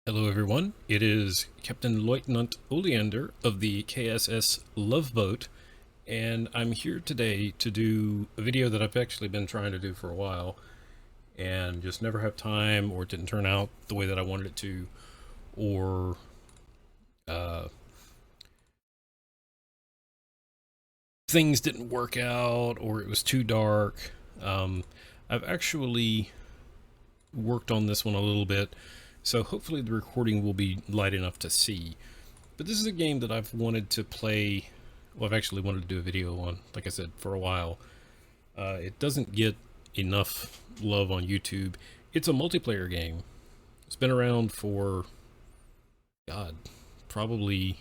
Hello everyone, it is Captain Lieutenant Oleander of the KSS Loveboat, and I'm here today to do a video that I've actually been trying to do for a while, and just never have time, or it didn't turn out the way that I wanted it to, or things didn't work out, or it was too dark. I've actually worked on this one a little bit, so hopefully the recording will be light enough to see. But this is a game that I've wanted to play. Well, I've actually wanted to do a video on, like I said, for a while. It doesn't get enough love on YouTube. It's a multiplayer game. It's been around for, God, probably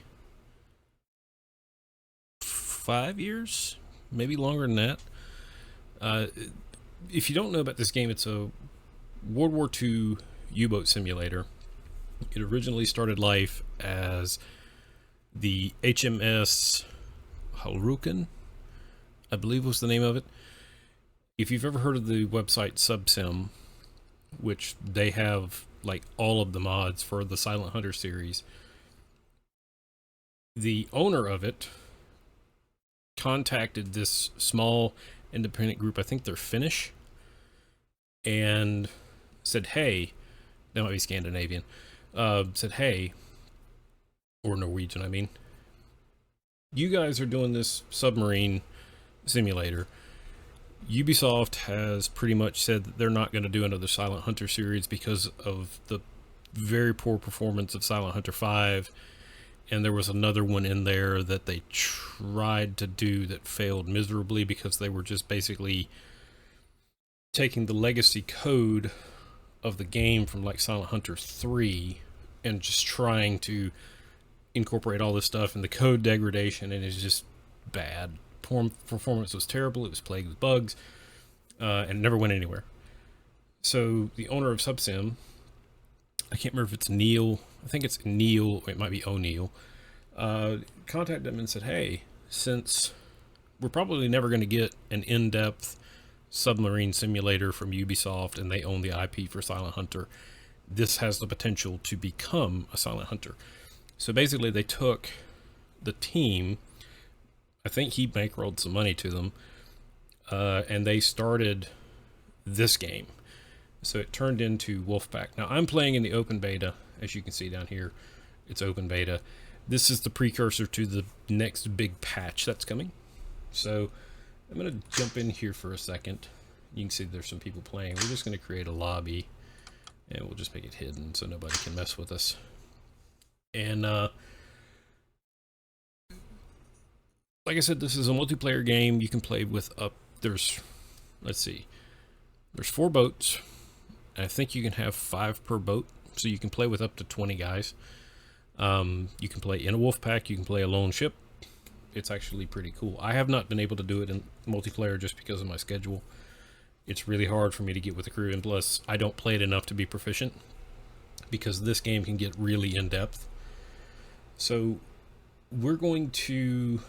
5 years, maybe longer than that. If you don't know about this game, it's a World War II U-boat simulator. It originally started life as the HMS Halruken, I believe was the name of it. If you've ever heard of the website Subsim, which they have like all of the mods for the Silent Hunter series, the owner of it contacted this small independent group, I think they're Finnish, and said, hey, that might be Scandinavian, said, hey, or Norwegian, I mean, you guys are doing this submarine simulator. Ubisoft has pretty much said that they're not going to do another Silent Hunter series because of the very poor performance of Silent Hunter 5, and there was another one in there that they tried to do that failed miserably because they were just basically taking the legacy code of the game from like Silent Hunter 3 and just trying to incorporate all this stuff, and the code degradation, and it's just bad. Performance was terrible. It was plagued with bugs, and never went anywhere. So the owner of Subsim, I can't remember if it's Neil, I think it's Neil, or it might be O'Neill, contacted them and said, hey, since we're probably never going to get an in-depth submarine simulator from Ubisoft, and they own the IP for Silent Hunter, this has the potential to become a Silent Hunter. So basically they took the team, I think he bankrolled some money to them, and they started this game. So it turned into Wolfpack. Now I'm playing in the open beta, as you can see down here. It's open beta. This is the precursor to the next big patch that's coming. So I'm going to jump in here for a second. You can see there's some people playing. We're just going to create a lobby, and we'll just make it hidden so nobody can mess with us. And like I said, this is a multiplayer game. You can play with there's 4 boats. I think you can have 5 per boat, so you can play with up to 20 guys. You can play in a wolf pack. You can play a lone ship. It's actually pretty cool. I have not been able to do it in multiplayer just because of my schedule. It's really hard for me to get with the crew, and plus I don't play it enough to be proficient, because this game can get really in-depth. So I'm going to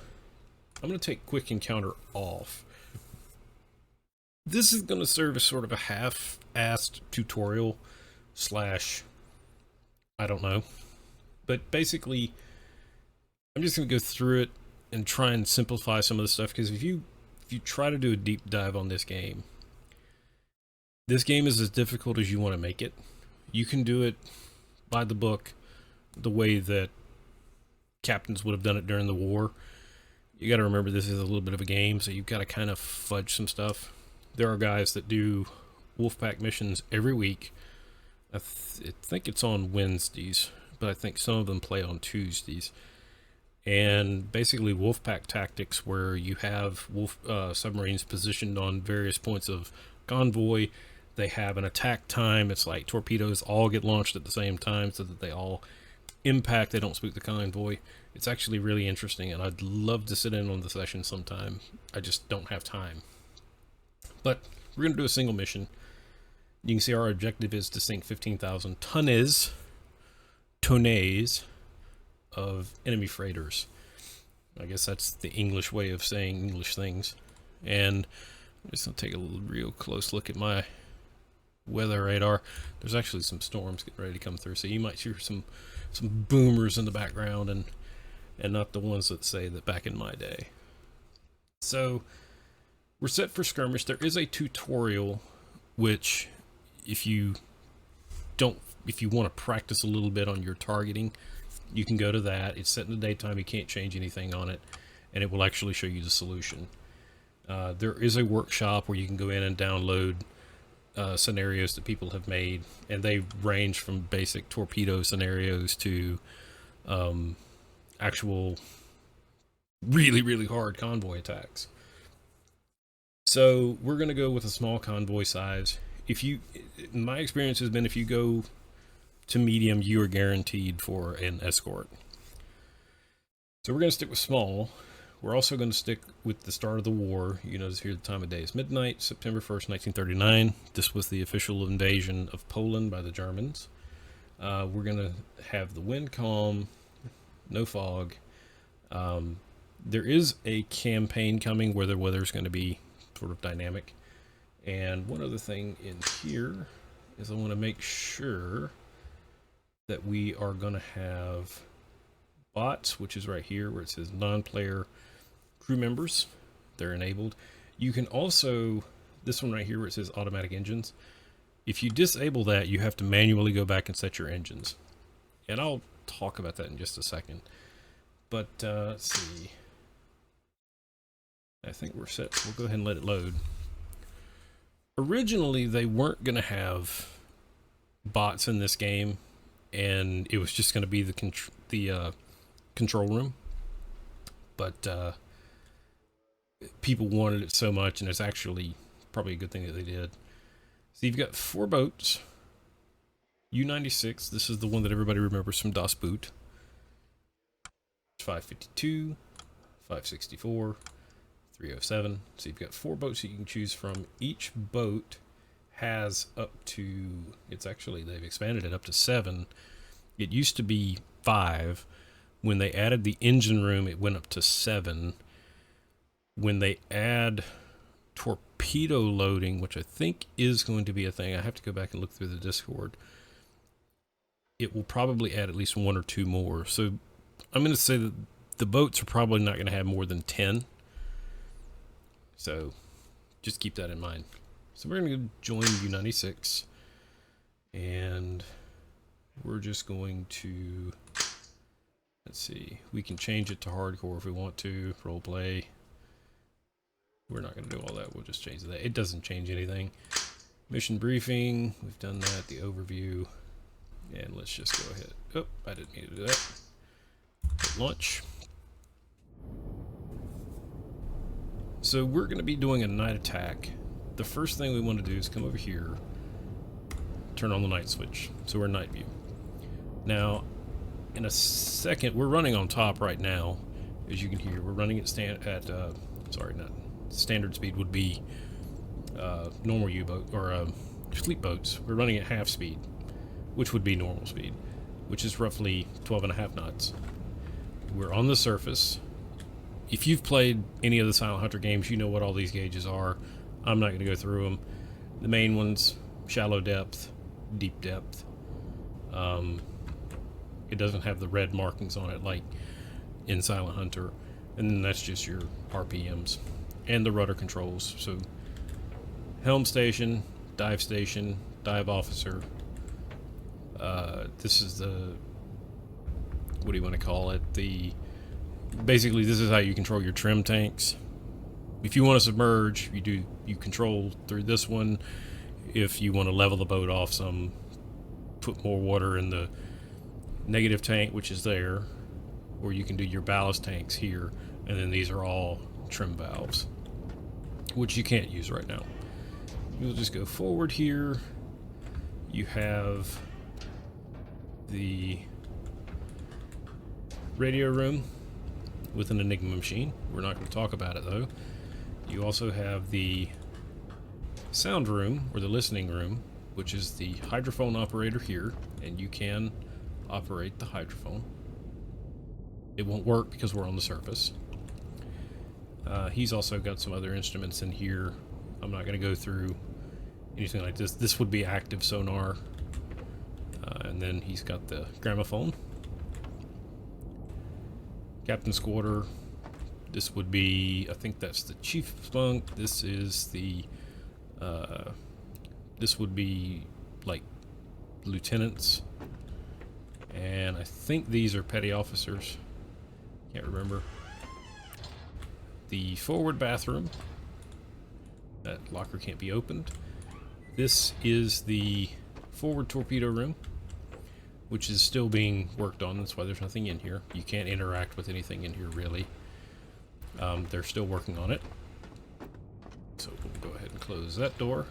take quick encounter off. This is going to serve as sort of a half-assed tutorial slash, I don't know, but basically I'm just going to go through it and try and simplify some of the stuff, because if you try to do a deep dive on this game is as difficult as you want to make it. You can do it by the book, the way that captains would have done it during the war. You got to remember, this is a little bit of a game, so you've got to kind of fudge some stuff. There are guys that do Wolfpack missions every week. I think it's on Wednesdays, but I think some of them play on Tuesdays. And basically Wolfpack tactics, where you have submarines positioned on various points of convoy. They have an attack time. It's like torpedoes all get launched at the same time so that they all impact, they don't spook the convoy. It's actually really interesting, and I'd love to sit in on the session sometime. I just don't have time. But we're going to do a single mission. You can see our objective is to sink 15,000 tonnes of enemy freighters. I guess that's the English way of saying English things. And I'm just going to take a real close look at my weather radar. There's actually some storms getting ready to come through, so you might hear some boomers in the background, and not the ones that say that back in my day. So we're set for skirmish. There is a tutorial, which if you want to practice a little bit on your targeting, you can go to that. It's set in the daytime. You can't change anything on it, and it will actually show you the solution. There is a workshop where you can go in and download scenarios that people have made, and they range from basic torpedo scenarios to actual really hard convoy attacks. So we're going to go with a small convoy size. My experience has been, if you go to medium, you are guaranteed for an escort. So we're going to stick with small. We're also going to stick with the start of the war. You notice here the time of day is midnight, September 1st, 1939. This was the official invasion of Poland by the Germans. We're going to have the wind calm, no fog. There is a campaign coming where the weather's going to be sort of dynamic. And one other thing in here is I want to make sure that we are going to have bots, which is right here where it says non-player crew members. They're enabled. You can also, this one right here where it says automatic engines, if you disable that, you have to manually go back and set your engines. And I'll talk about that in just a second. But let's see. I think we're set. We'll go ahead and let it load. Originally, they weren't going to have bots in this game, and it was just going to be the control room. But people wanted it so much, and it's actually probably a good thing that they did. So you've got 4 boats. U-96, this is the one that everybody remembers from Das Boot. 552, 564, 307. So you've got 4 boats that you can choose from. Each boat has up to, they've expanded it up to 7. It used to be 5. When they added the engine room, it went up to 7. When they add torpedo loading, which I think is going to be a thing, I have to go back and look through the Discord, it will probably add at least 1 or 2 more. So I'm going to say that the boats are probably not going to have more than 10. So just keep that in mind. So we're going to join U-96, and we're just going to, let's see, we can change it to hardcore if we want to, role play. We're not going to do all that. We'll just change that. It doesn't change anything. Mission briefing, we've done that, the overview, and let's just go ahead. Oh, I didn't need to do that. Hit launch. So we're going to be doing a night attack. The first thing we want to do is come over here, turn on the night switch, so we're in night view. Now, in a second, we're running on top right now, as you can hear. We're running at standard speed would be normal U-boat or fleet boats. We're running at half speed, which would be normal speed, which is roughly 12.5 knots. We're on the surface. If you've played any of the Silent Hunter games, you know what all these gauges are. I'm not going to go through them. The main ones: shallow depth, deep depth. It doesn't have the red markings on it like in Silent Hunter, and then that's just your RPMs and the rudder controls. So helm station, dive officer. This is the, what do you want to call it? Basically, this is how you control your trim tanks. If you want to submerge, you control through this one. If you want to level the boat off some, put more water in the negative tank, which is there, or you can do your ballast tanks here, and then these are all trim valves, which you can't use right now. You'll just go forward here. You have the radio room with an Enigma machine. We're not going to talk about it though. You also have the sound room, or the listening room, which is the hydrophone operator here, and you can operate the hydrophone. It won't work because we're on the surface. He's also got some other instruments in here. I'm not going to go through anything like this. This would be active sonar. And then he's got the gramophone. Captain's quarter. This would be, I think that's the chief's bunk. This is the, this would be like lieutenants. And I think these are petty officers. Can't remember. The forward bathroom. That locker can't be opened. This is the forward torpedo room, which is still being worked on. That's why there's nothing in here. You can't interact with anything in here, really. They're still working on it. So we'll go ahead and close that door.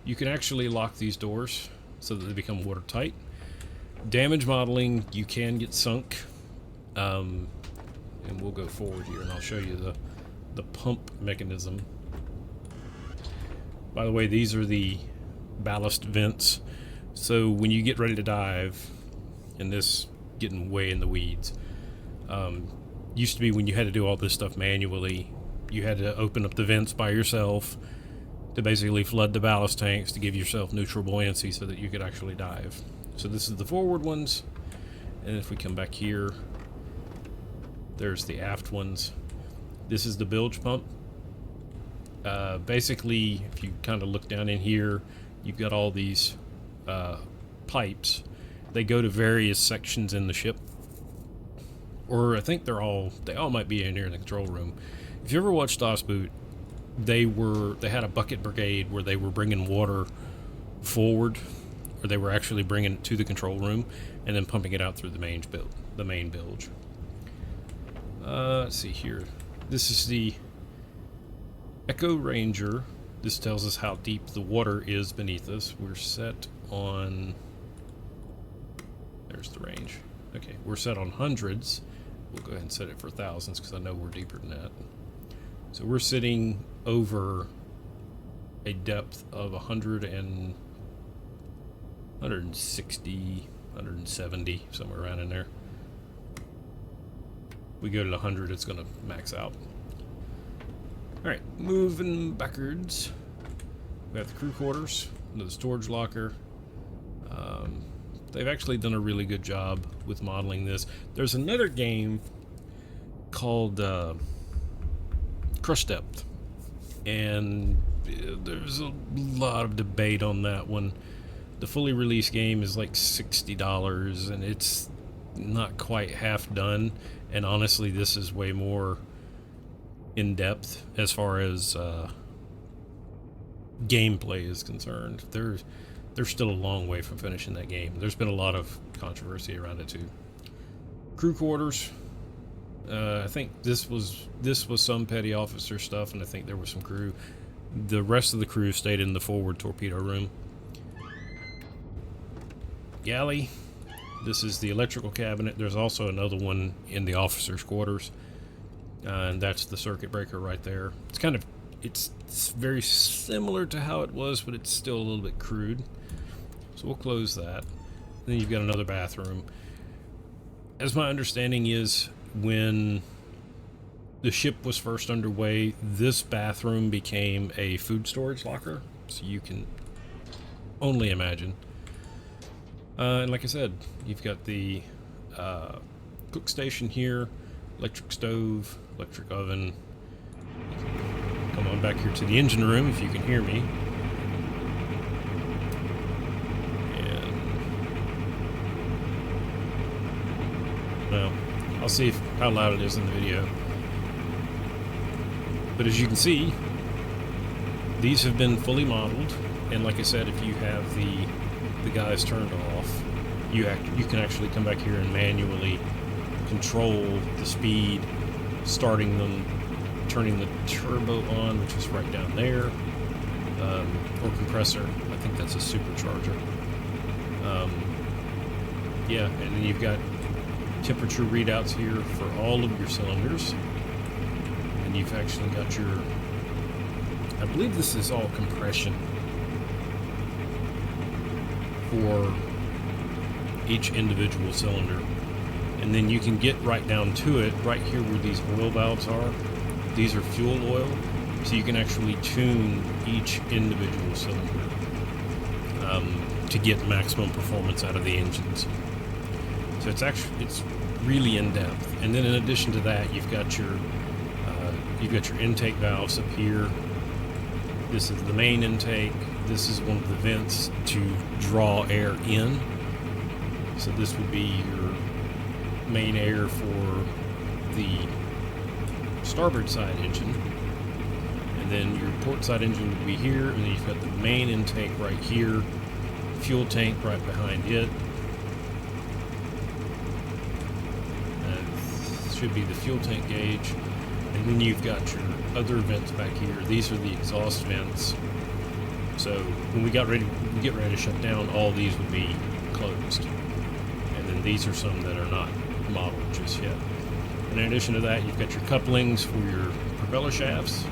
You can actually lock these doors so that they become watertight. Damage modeling, you can get sunk. And we'll go forward here, and I'll show you the pump mechanism. By the way, these are the ballast vents. So when you get ready to dive, and this getting way in the weeds, used to be when you had to do all this stuff manually, you had to open up the vents by yourself to basically flood the ballast tanks to give yourself neutral buoyancy so that you could actually dive. So this is the forward ones, and if we come back here, there's the aft ones. This is the bilge pump. Basically, if you kind of look down in here, you've got all these pipes. They go to various sections in the ship, or I think they all might be in here in the control room. If you ever watched Boot, they had a bucket brigade where they were bringing water forward, or they were actually bringing it to the control room and then pumping it out through the main bilge. Let's see here. This is the Echo Ranger. This tells us how deep the water is beneath us. We're set on... There's the range. Okay, we're set on hundreds. We'll go ahead and set it for thousands because I know we're deeper than that. So we're sitting over a depth of 160, 170, somewhere around in there. We go to 100, it's going to max out. Alright, moving backwards. We have the crew quarters, the storage locker. They've actually done a really good job with modeling this. There's another game called Crush Depth, and there's a lot of debate on that one. The fully released game is like $60, and it's not quite half done. And honestly, this is way more in depth as far as gameplay is concerned. There's still a long way from finishing that game. There's been a lot of controversy around it too. Crew quarters. I think this was some petty officer stuff, and I think there was some crew. The rest of the crew stayed in the forward torpedo room. Galley. This is the electrical cabinet. There's also another one in the officers' quarters, and that's the circuit breaker right there. It's very similar to how it was, but it's still a little bit crude. So we'll close that. Then you've got another bathroom. As my understanding is, when the ship was first underway, this bathroom became a food storage locker. So you can only imagine. And like I said, you've got the cook station here, electric stove, electric oven. Come on back here to the engine room if you can hear me. And, well, I'll see how loud it is in the video. But as you can see, these have been fully modeled, and like I said, if you have the guys turned off, you can actually come back here and manually control the speed, starting them, turning the turbo on, which is right down there, or compressor. I think that's a supercharger. Yeah, and then you've got temperature readouts here for all of your cylinders, and you've actually got your, I believe this is all compression for each individual cylinder. And then you can get right down to it, right here where these oil valves are. These are fuel oil, so you can actually tune each individual cylinder. to get maximum performance out of the engines. So it's really in depth. And then in addition to that, you've got your intake valves up here. This is the main intake. This is one of the vents to draw air in. So this would be your main air for the starboard side engine. And then your port side engine would be here, and then you've got the main intake right here, fuel tank right behind it. Should be the fuel tank gauge. And then you've got your other vents back here. These are the exhaust vents. So when we get ready to shut down, all these would be closed. And then these are some that are not modeled just yet. And in addition to that, you've got your couplings for your propeller shafts.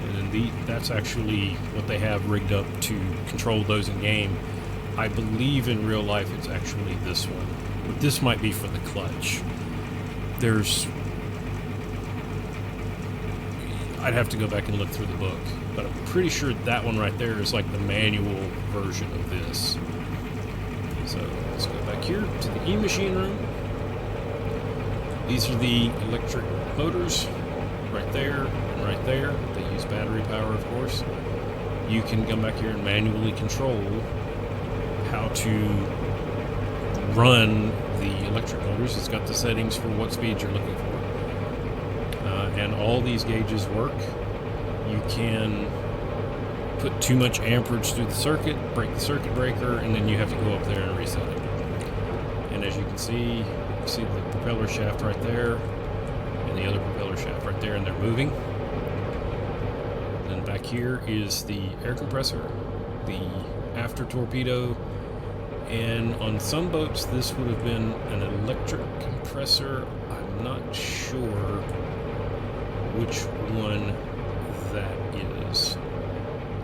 And then that's actually what they have rigged up to control those in game. I believe in real life it's actually this one. But this might be for the clutch. I'd have to go back and look through the book, but I'm pretty sure that one right there is like the manual version of this. So let's go back here to the E-machine room. These are the electric motors right there and right there. They use battery power, of course. You can come back here and manually control how to run the electric motors. It's got the settings for what speed you're looking for. And all these gauges work. You can put too much amperage through the circuit, break the circuit breaker, and then you have to go up there and reset it. And as you can see the propeller shaft right there, and the other propeller shaft right there, and they're moving. Then back here is the air compressor, the after torpedo, and on some boats this would have been an electric compressor. I'm not sure which one that is,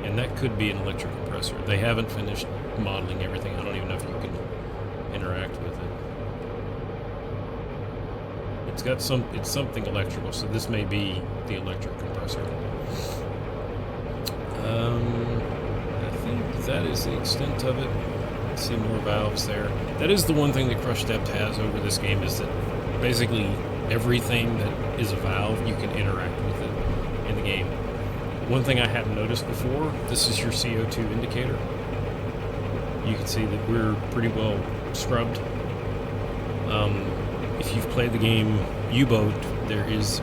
and that could be an electric compressor. They haven't finished modeling everything. I don't even know if you can interact with it. It's something electrical, so this may be the electric compressor. I think that is the extent of it. See more valves there. That is the one thing that Crush Depth has over this game, is that basically everything that is a valve, you can interact with it in the game. One thing I hadn't noticed before, this is your CO2 indicator. You can see that we're pretty well scrubbed. If you've played the game U-Boat, it is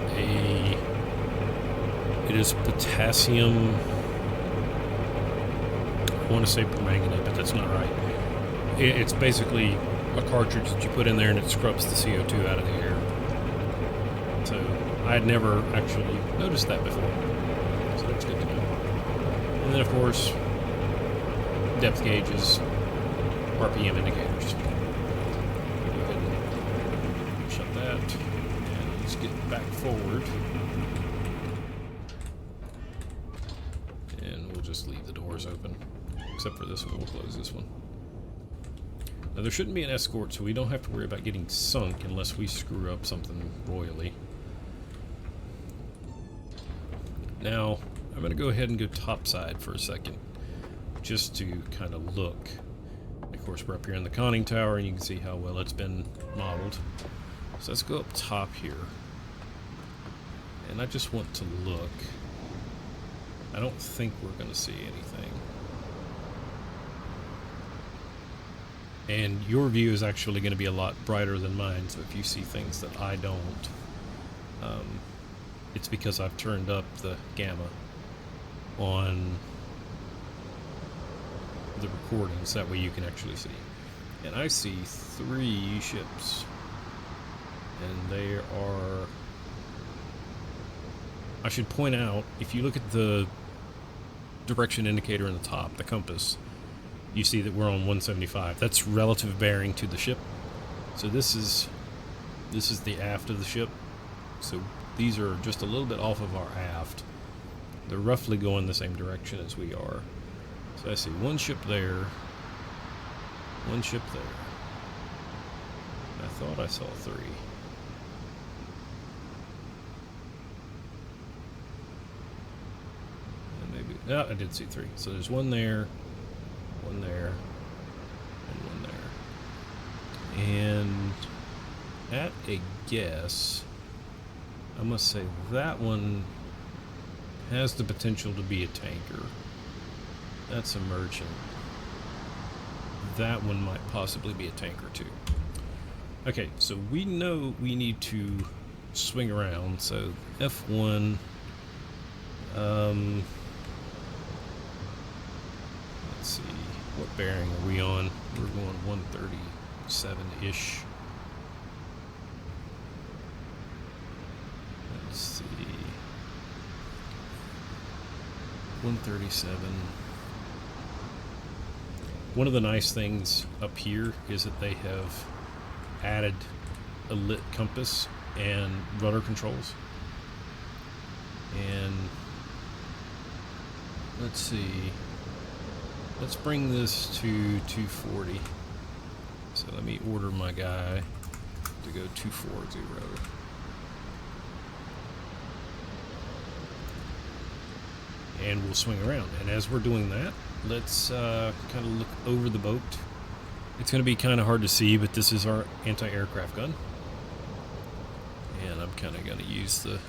potassium, I want to say permanganate, but that's not right. It's basically a cartridge that you put in there and it scrubs the CO2 out of the air. So I had never actually noticed that before. So that's good to know. And then of course, depth gauges, RPM indicators. Go ahead and shut that. And let's get back forward. And we'll just leave the doors open. Except for this one, we'll close this one. Now there shouldn't be an escort, so we don't have to worry about getting sunk unless we screw up something royally. Now, I'm going to go ahead and go topside for a second, just to kind of look. Of course, we're up here in the conning tower, and you can see how well it's been modeled. So let's go up top here. And I just want to look. I don't think we're going to see anything. And your view is actually going to be a lot brighter than mine, so if you see things that I don't, it's because I've turned up the gamma on the recordings, that way you can actually see. And I see 3 ships, and they are... I should point out, if you look at the direction indicator in the top, the compass, you see that we're on 175. That's relative bearing to the ship. So this is the aft of the ship. So these are just a little bit off of our aft. They're roughly going the same direction as we are. So I see one ship there, one ship there. I thought I saw 3. And maybe, no, I did see 3. So there's one there, one there, and one there. And at a guess, I must say that one has the potential to be a tanker. That's a merchant. That one might possibly be a tanker too. Okay, so we know we need to swing around, so F1, let's see, what bearing are we on? We're going 137-ish. Let's see, 137. One of the nice things up here is that they have added a lit compass and rudder controls. And let's see, let's bring this to 240. So let me order my guy to go 240. And we'll swing around. And as we're doing that, let's kind of look over the boat. It's going to be kind of hard to see, but this is our anti-aircraft gun. And I'm kind of going to use the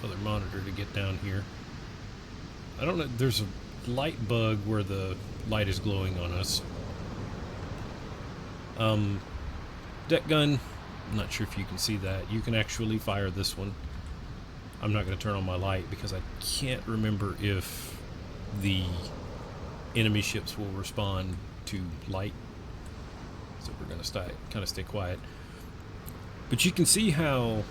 other monitor to get down here. I don't know, there's a light bug where the light is glowing on us. Deck gun, I'm not sure if you can see that. You can actually fire this one. I'm not going to turn on my light because I can't remember if the enemy ships will respond to light. So we're going to kind of stay quiet. But you can see how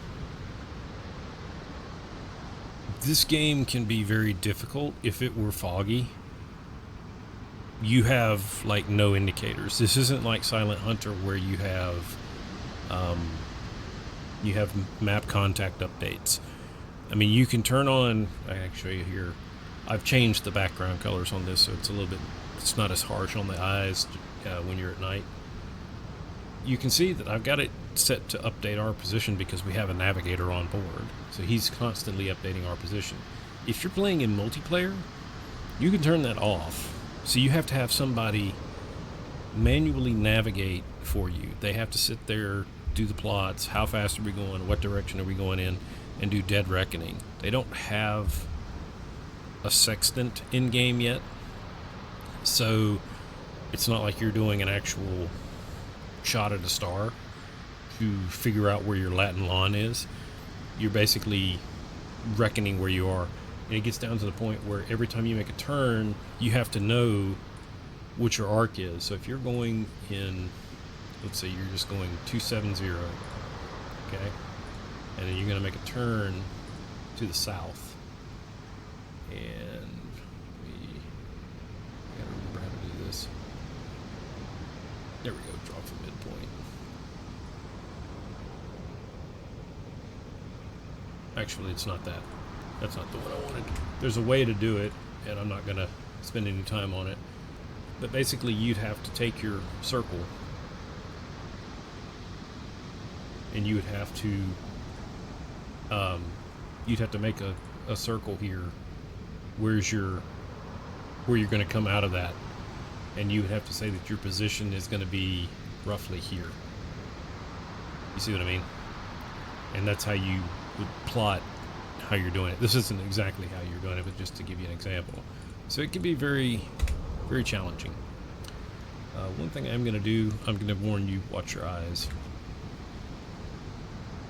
this game can be very difficult if it were foggy. You have like no indicators. This isn't like Silent Hunter where you have map contact updates. I mean, you can turn on, I can show you here, I've changed the background colors on this so it's a little bit, it's not as harsh on the eyes when you're at night. You can see that I've got it set to update our position because we have a navigator on board. So he's constantly updating our position. If you're playing in multiplayer, you can turn that off. So you have to have somebody manually navigate for you. They have to sit there, do the plots, how fast are we going, what direction are we going in, and do dead reckoning. They don't have a sextant in game yet. So it's not like you're doing an actual shot at a star to figure out where your Latin lawn is. You're basically reckoning where you are, and it gets down to the point where every time you make a turn you have to know what your arc is. So if you're going in, let's say you're just going 270, okay, and then you're going to make a turn to the south, and we gotta remember how to do this. There we go, draw from midpoint. Actually, it's not that. That's not the one I wanted. There's a way to do it, and I'm not going to spend any time on it. But basically, you'd have to take your circle, and you would have to, make a circle here. Where you're going to come out of that, and you would have to say that your position is going to be roughly here. You see what I mean? And that's how you would plot how you're doing it. This isn't exactly how you're doing it, but just to give you an example. So it can be very, very challenging. One thing I'm going to do, I'm going to warn you, watch your eyes.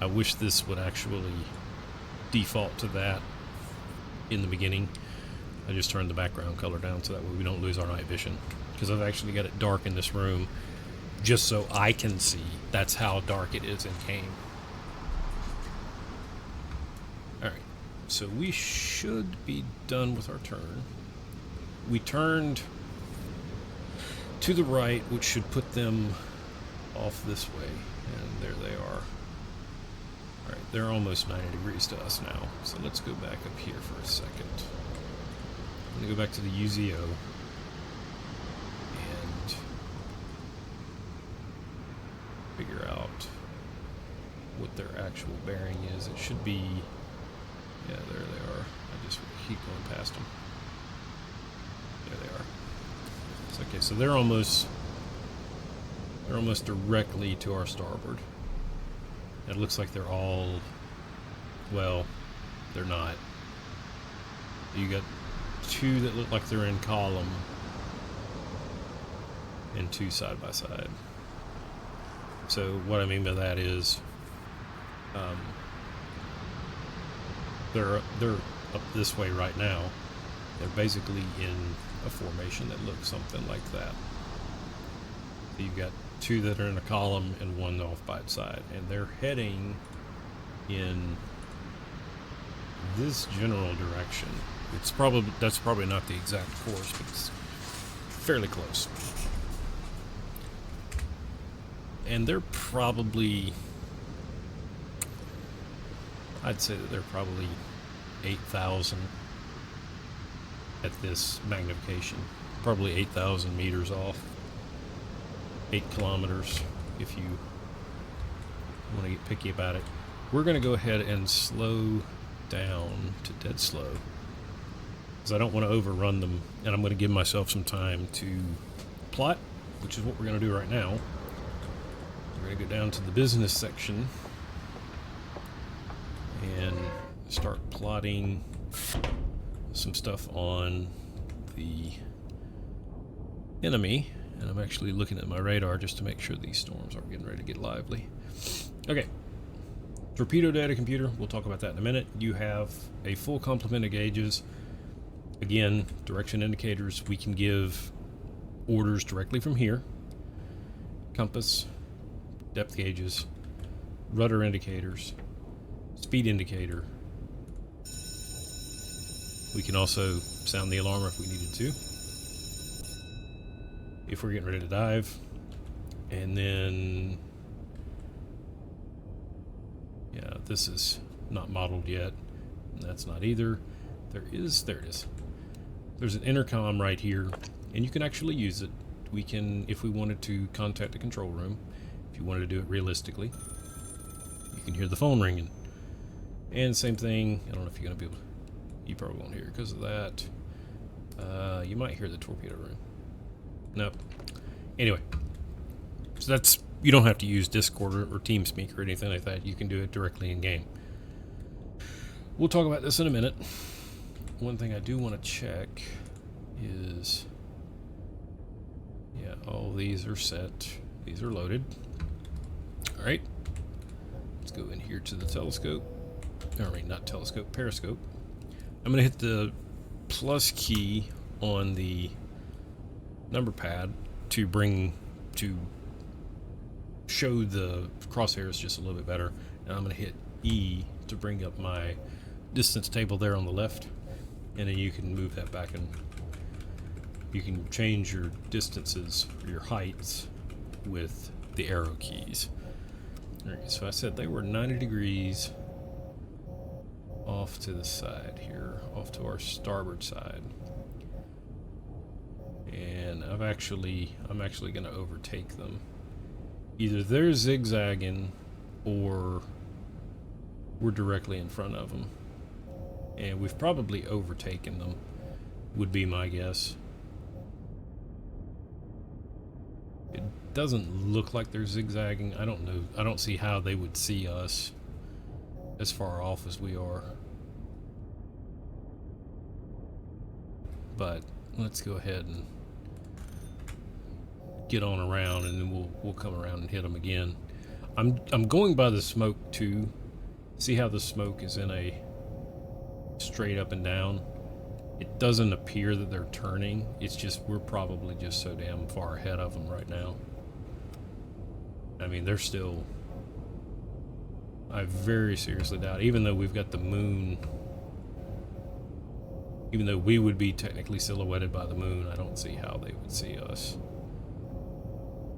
I wish this would actually default to that in the beginning. I just turned the background color down so that way we don't lose our night vision. Because I've actually got it dark in this room just so I can see. That's how dark it is in game. Alright, so we should be done with our turn. We turned to the right, which should put them off this way. And there they are. Alright, they're almost 90 degrees to us now. So let's go back up here for a second. I'm going to go back to the UZO. And figure out what their actual bearing is. It should be... yeah, there they are. I just keep going past them. There they are. So Okay, so they're almost directly to our starboard. It looks like they're all, well, they're not. You got two that look like they're in column and two side by side. So what I mean by that is they're up this way right now. They're basically in a formation that looks something like that. So you've got two that are in a column and one off by its side, and they're heading in this general direction. That's probably not the exact course, but it's fairly close. And they're probably, I'd say that they're probably 8,000 at this magnification. Probably 8,000 meters off. 8 kilometers if you want to get picky about it. We're going to go ahead and slow down to dead slow, because I don't want to overrun them, and I'm going to give myself some time to plot, which is what we're going to do right now. We're going to go down to the business section and start plotting some stuff on the enemy. And I'm actually looking at my radar just to make sure these storms aren't getting ready to get lively. Okay. Torpedo data computer, we'll talk about that in a minute. You have a full complement of gauges. Again, direction indicators, we can give orders directly from here. Compass, depth gauges, rudder indicators, speed indicator. We can also sound the alarm if we needed to, if we're getting ready to dive. And then, yeah, this is not modeled yet, and that's not either. There it is. There's an intercom right here, and you can actually use it. We can, if we wanted to, contact the control room. If you wanted to do it realistically, you can hear the phone ringing. And same thing, I don't know if you're going to be able to, you probably won't hear it because of that. You might hear the torpedo room. Nope. Anyway, so that's, you don't have to use Discord or TeamSpeak or anything like that. You can do it directly in game. We'll talk about this in a minute. One thing I do want to check is, yeah, all these are set. These are loaded. All right. Let's go in here to the telescope. I mean, not telescope, periscope. I'm going to hit the plus key on the number pad to show the crosshairs just a little bit better, and I'm going to hit E to bring up my distance table there on the left, and then you can move that back and you can change your distances or your heights with the arrow keys. Alright, so I said they were 90 degrees off to the side here, off to our starboard side. And I'm actually going to overtake them. Either they're zigzagging or we're directly in front of them. And we've probably overtaken them, would be my guess. It doesn't look like they're zigzagging. I don't know. I don't see how they would see us as far off as we are. But let's go ahead and get on around, and then we'll come around and hit them again. I'm going by the smoke too. See how the smoke is in a straight up and down? It doesn't appear that they're turning. It's just we're probably just so damn far ahead of them right now. I mean, they're still, I very seriously doubt, even though we've got the moon, even though we would be technically silhouetted by the moon, I don't see how they would see us.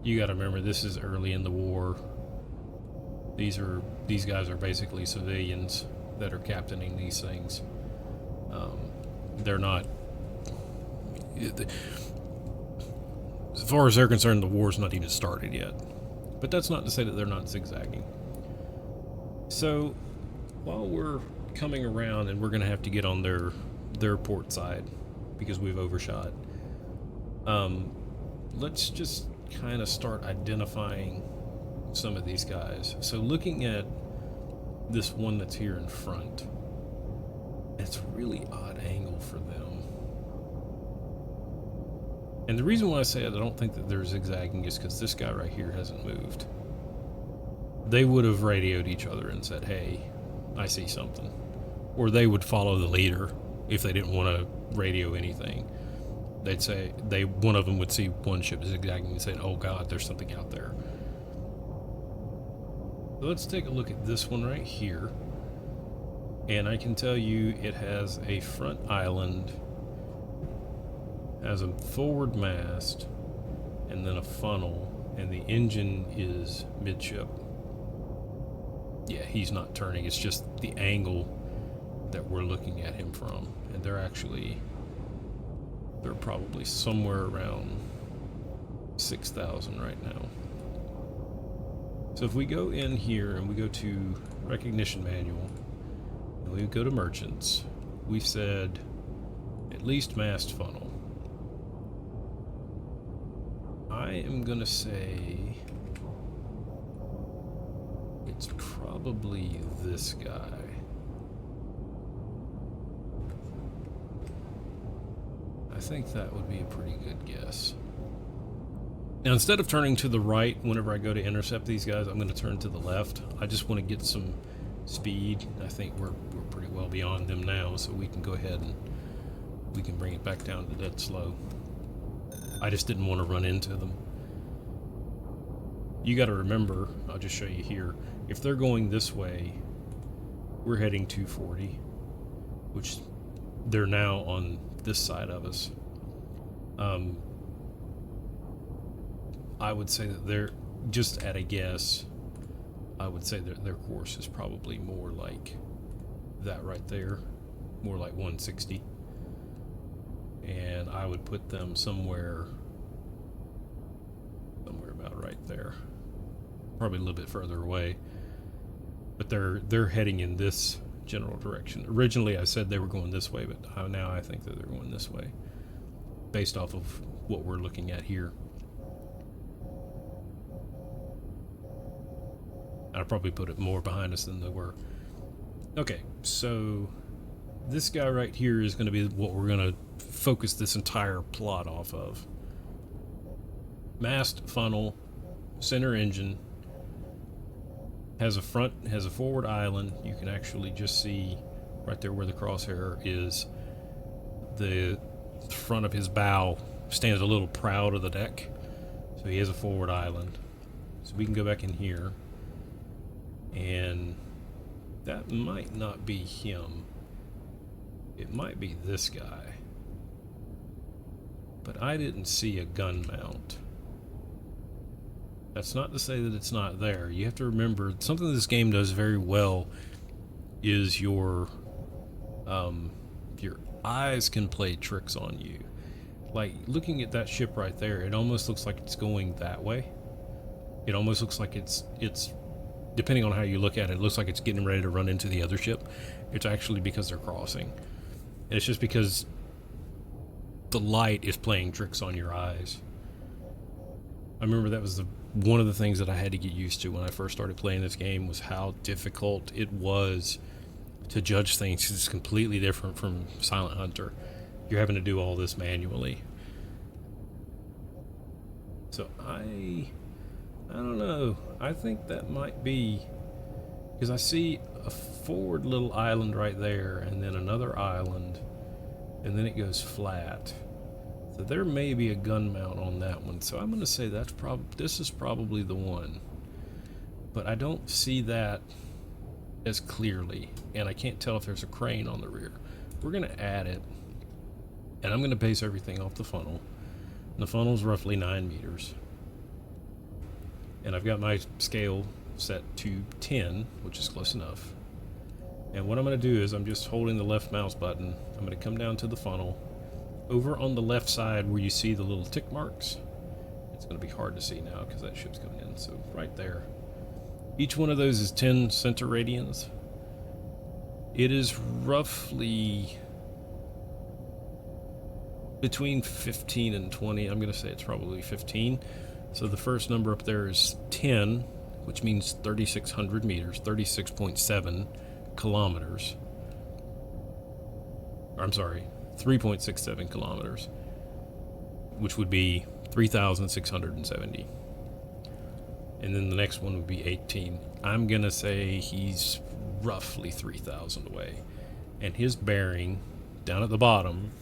You got to remember, this is early in the war. These guys are basically civilians that are captaining these things. They're not, as far as they're concerned, the war's not even started yet. But that's not to say that they're not zigzagging. So while we're coming around, and we're going to have to get on their port side because we've overshot, let's just kind of start identifying some of these guys. So looking at this one that's here in front, it's a really odd angle for them. And the reason why I say I don't think that they're zigzagging is because this guy right here hasn't moved. They would have radioed each other and said, hey, I see something. Or they would follow the leader if they didn't want to radio anything. They'd say, one of them would see one ship zigzagging and say, oh God, there's something out there. So let's take a look at this one right here. And I can tell you it has a front island, has a forward mast, and then a funnel, and the engine is midship. Yeah, he's not turning, it's just the angle that we're looking at him from. And they're probably somewhere around 6,000 right now. So if we go in here and we go to recognition manual, and we go to merchants, we've said at least mast funnel. I am gonna say it's probably this guy. I think that would be a pretty good guess. Now, instead of turning to the right whenever I go to intercept these guys, I'm going to turn to the left. I just want to get some speed. I think we're pretty well beyond them now, so we can go ahead and we can bring it back down to dead slow. I just didn't want to run into them. You got to remember, I'll just show you here, if they're going this way, we're heading 240, which they're now on this side of us. I would say that they're, just at a guess, I would say that their course is probably more like that right there, more like 160. And I would put them somewhere about right there, probably a little bit further away. But they're heading in this general direction. Originally, I said they were going this way, but now I think that they're going this way, based off of what we're looking at here. I'll probably put it more behind us than they were. Okay, so this guy right here is going to be what we're going to focus this entire plot off of. Mast, funnel, center engine, has a forward island. You can actually just see right there where the crosshair is. The front of his bow stands a little proud of the deck, so he has a forward island. So we can go back in here, and that might not be him. It might be this guy, but I didn't see a gun mount. That's not to say that it's not there. You have to remember, something this game does very well is your eyes can play tricks on you. Like, looking at that ship right there, it almost looks like it's going that way. It almost looks like it's depending on how you look at it, it looks like it's getting ready to run into the other ship. It's actually because they're crossing. And it's just because the light is playing tricks on your eyes. I remember that was one of the things that I had to get used to when I first started playing this game, was how difficult it was to judge things. It's completely different from Silent Hunter. You're having to do all this manually. So I don't know. I think that might be, because I see a forward little island right there, and then another island, and then it goes flat. So there may be a gun mount on that one. So I'm going to say this is probably the one. But I don't see that as clearly, and I can't tell if there's a crane on the rear. We're going to add it, and I'm going to base everything off the funnel. And the funnel's roughly 9 meters. And I've got my scale set to 10, which is close enough. And what I'm going to do is I'm just holding the left mouse button. I'm going to come down to the funnel. Over on the left side where you see the little tick marks, it's going to be hard to see now because that ship's coming in. So right there. Each one of those is 10 centiradians. It is roughly between 15 and 20. I'm going to say it's probably 15. So the first number up there is 10, which means 3,600 meters, 36.7 kilometers. I'm sorry, 3.67 kilometers, which would be 3,670. And then the next one would be 18. I'm going to say he's roughly 3,000 away. And his bearing down at the bottom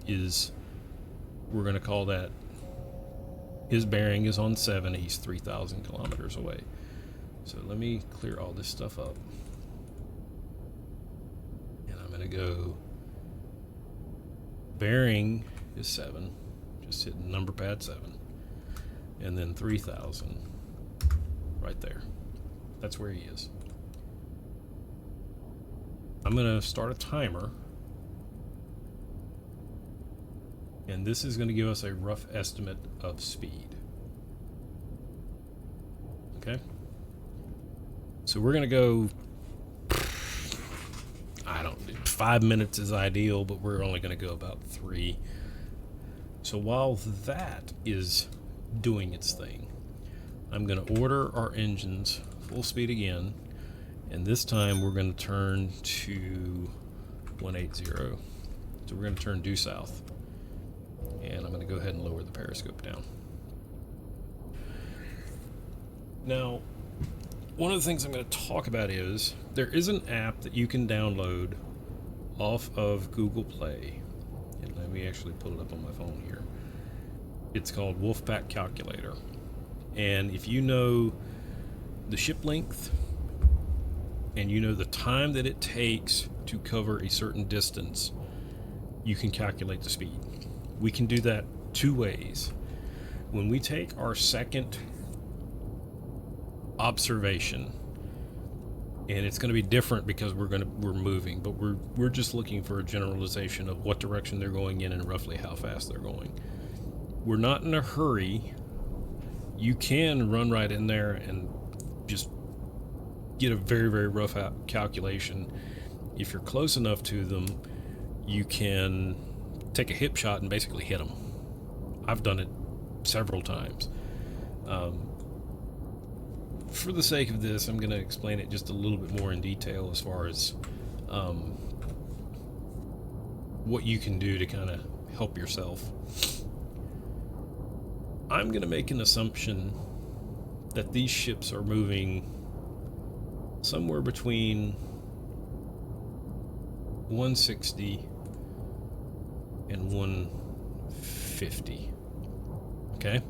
is, we're going to call that, his bearing is on 7. He's 3,000 kilometers away. So let me clear all this stuff up. And I'm going to go, bearing is 7. Just hitting number pad 7. And then 3,000 right there. That's where he is. I'm going to start a timer. And this is going to give us a rough estimate of speed. Okay? So we're going to go, 5 minutes is ideal, but we're only going to go about 3. So while that is doing its thing, I'm going to order our engines full speed again, and this time we're going to turn to 180. So we're going to turn due south. And I'm going to go ahead and lower the periscope down. Now, one of the things I'm going to talk about is there is an app that you can download off of Google Play. And let me actually pull it up on my phone here. It's called Wolfpack Calculator. And if you know the ship length and you know the time that it takes to cover a certain distance, you can calculate the speed. We can do that 2 ways. When we take our second observation, and it's going to be different because we're moving, but we're just looking for a generalization of what direction they're going in and roughly how fast they're going. We're not in a hurry. You can run right in there and just get a very, very rough calculation. If you're close enough to them, you can take a hip shot and basically hit them. I've done it several times. For the sake of this, I'm going to explain it just a little bit more in detail as far as what you can do to kind of help yourself. I'm going to make an assumption that these ships are moving somewhere between 160 and 150. Okay?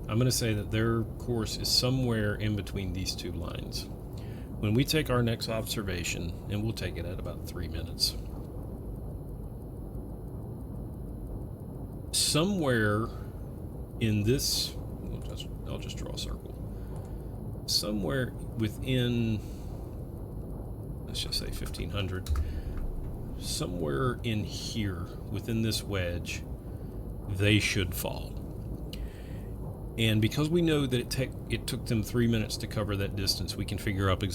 I'm going to say that their course is somewhere in between these 2 lines. When we take our next observation, and we'll take it at about 3 minutes, somewhere in this, I'll just draw a circle. Somewhere within, let's just say 1500, somewhere in here within this wedge, they should fall. And because we know that it took them 3 minutes to cover that distance, we can figure up a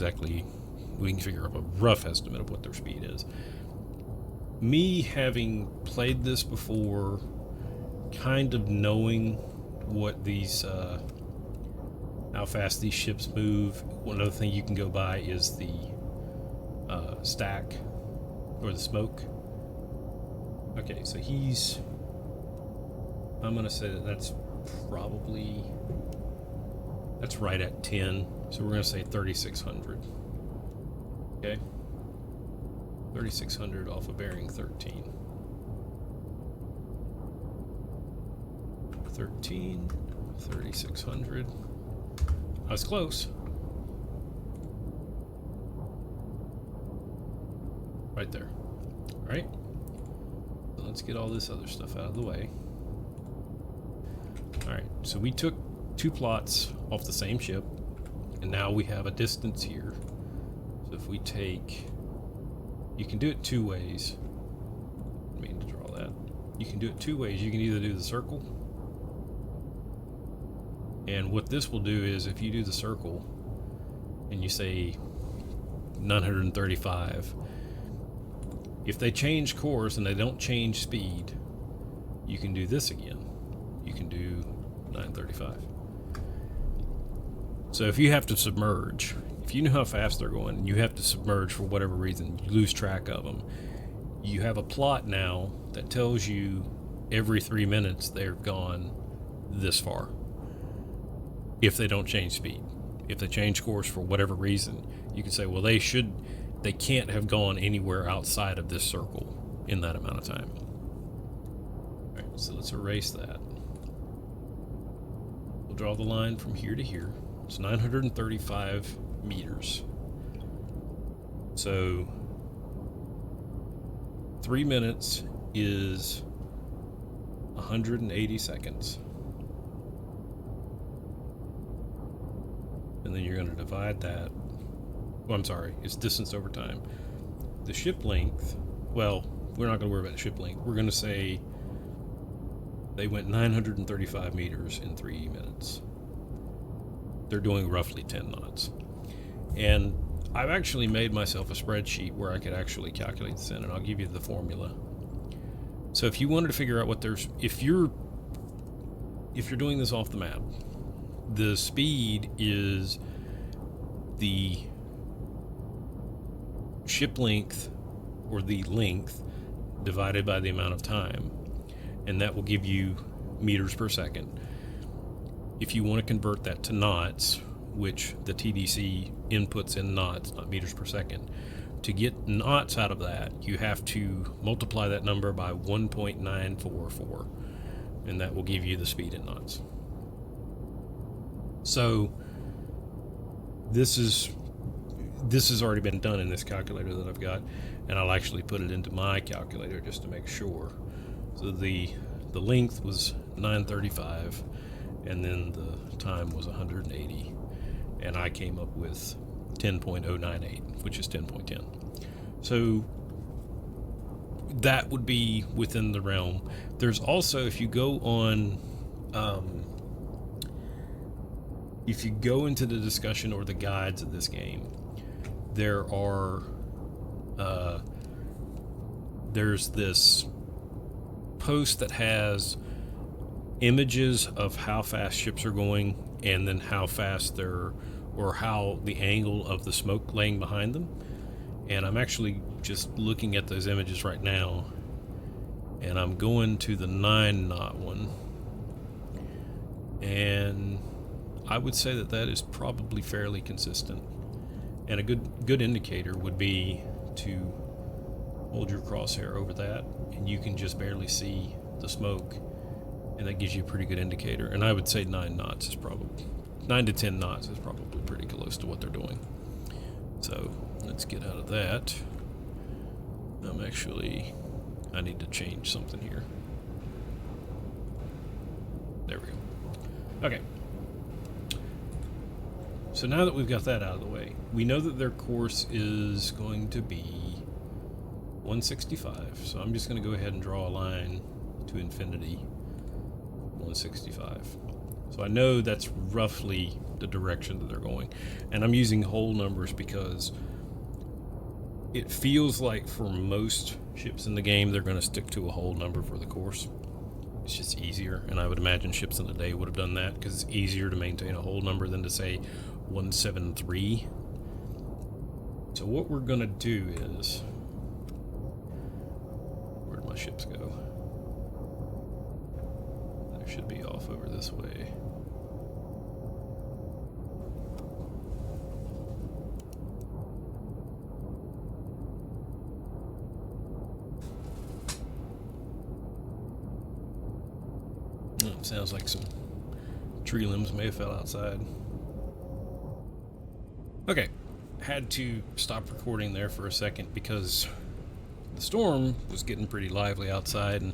rough estimate of what their speed is. Me having played this before, kind of knowing what these how fast these ships move, one other thing you can go by is the stack or the smoke. Okay, so I'm gonna say that's right at 10, so we're gonna say 3,600. Okay, 3,600 off of bearing 13. 3,600. I was close. Right there. All right. So let's get all this other stuff out of the way. All right. So we took 2 plots off the same ship, and now we have a distance here. So if we take, you can do it 2 ways. I mean to draw that. You can do it 2 ways. You can either do the circle. And what this will do is if you do the circle and you say 935, if they change course and they don't change speed, you can do this again. You can do 935. So if you have to submerge, if you know how fast they're going and you have to submerge for whatever reason, you lose track of them, you have a plot now that tells you every 3 minutes they've gone this far. If they don't change speed. If they change course for whatever reason, you can say, well, they can't have gone anywhere outside of this circle in that amount of time. All right, so let's erase that. We'll draw the line from here to here. It's 935 meters. So 3 minutes is 180 seconds. And then you're going to divide that. Well, I'm sorry, it's distance over time. The ship length, well, we're not going to worry about the ship length. We're going to say they went 935 meters in 3 minutes. They're doing roughly 10 knots. And I've actually made myself a spreadsheet where I could actually calculate this in, and I'll give you the formula. So if you wanted to figure out what there's, if you're doing this off the map, the speed is the ship length, or the length, divided by the amount of time, and that will give you meters per second. If you want to convert that to knots, which the TDC inputs in knots, not meters per second, to get knots out of that, you have to multiply that number by 1.944, and that will give you the speed in knots. So this has already been done in this calculator that I've got, and I'll actually put it into my calculator just to make sure. So the length was 935, and then the time was 180, and I came up with 10.098, which is 10.10. So that would be within the realm. There's also, if you go on, if you go into the discussion or the guides of this game, there are, there's this post that has images of how fast ships are going, and then how fast they're, or how the angle of the smoke laying behind them. And I'm actually just looking at those images right now, and I'm going to the 9 knot one, and I would say that that is probably fairly consistent. And a good indicator would be to hold your crosshair over that, and you can just barely see the smoke, and that gives you a pretty good indicator. And I would say 9 knots is probably, 9 to 10 knots is probably pretty close to what they're doing. So let's get out of that. I need to change something here. There we go. Okay. So now that we've got that out of the way, we know that their course is going to be 165. So I'm just going to go ahead and draw a line to infinity, 165. So I know that's roughly the direction that they're going. And I'm using whole numbers because it feels like for most ships in the game, they're going to stick to a whole number for the course. It's just easier, and I would imagine ships in the day would have done that because it's easier to maintain a whole number than to say 173. So what we're going to do is, where'd my ships go? They should be off over this way. Sounds like some tree limbs may have fell outside. Okay, had to stop recording there for a second because the storm was getting pretty lively outside, and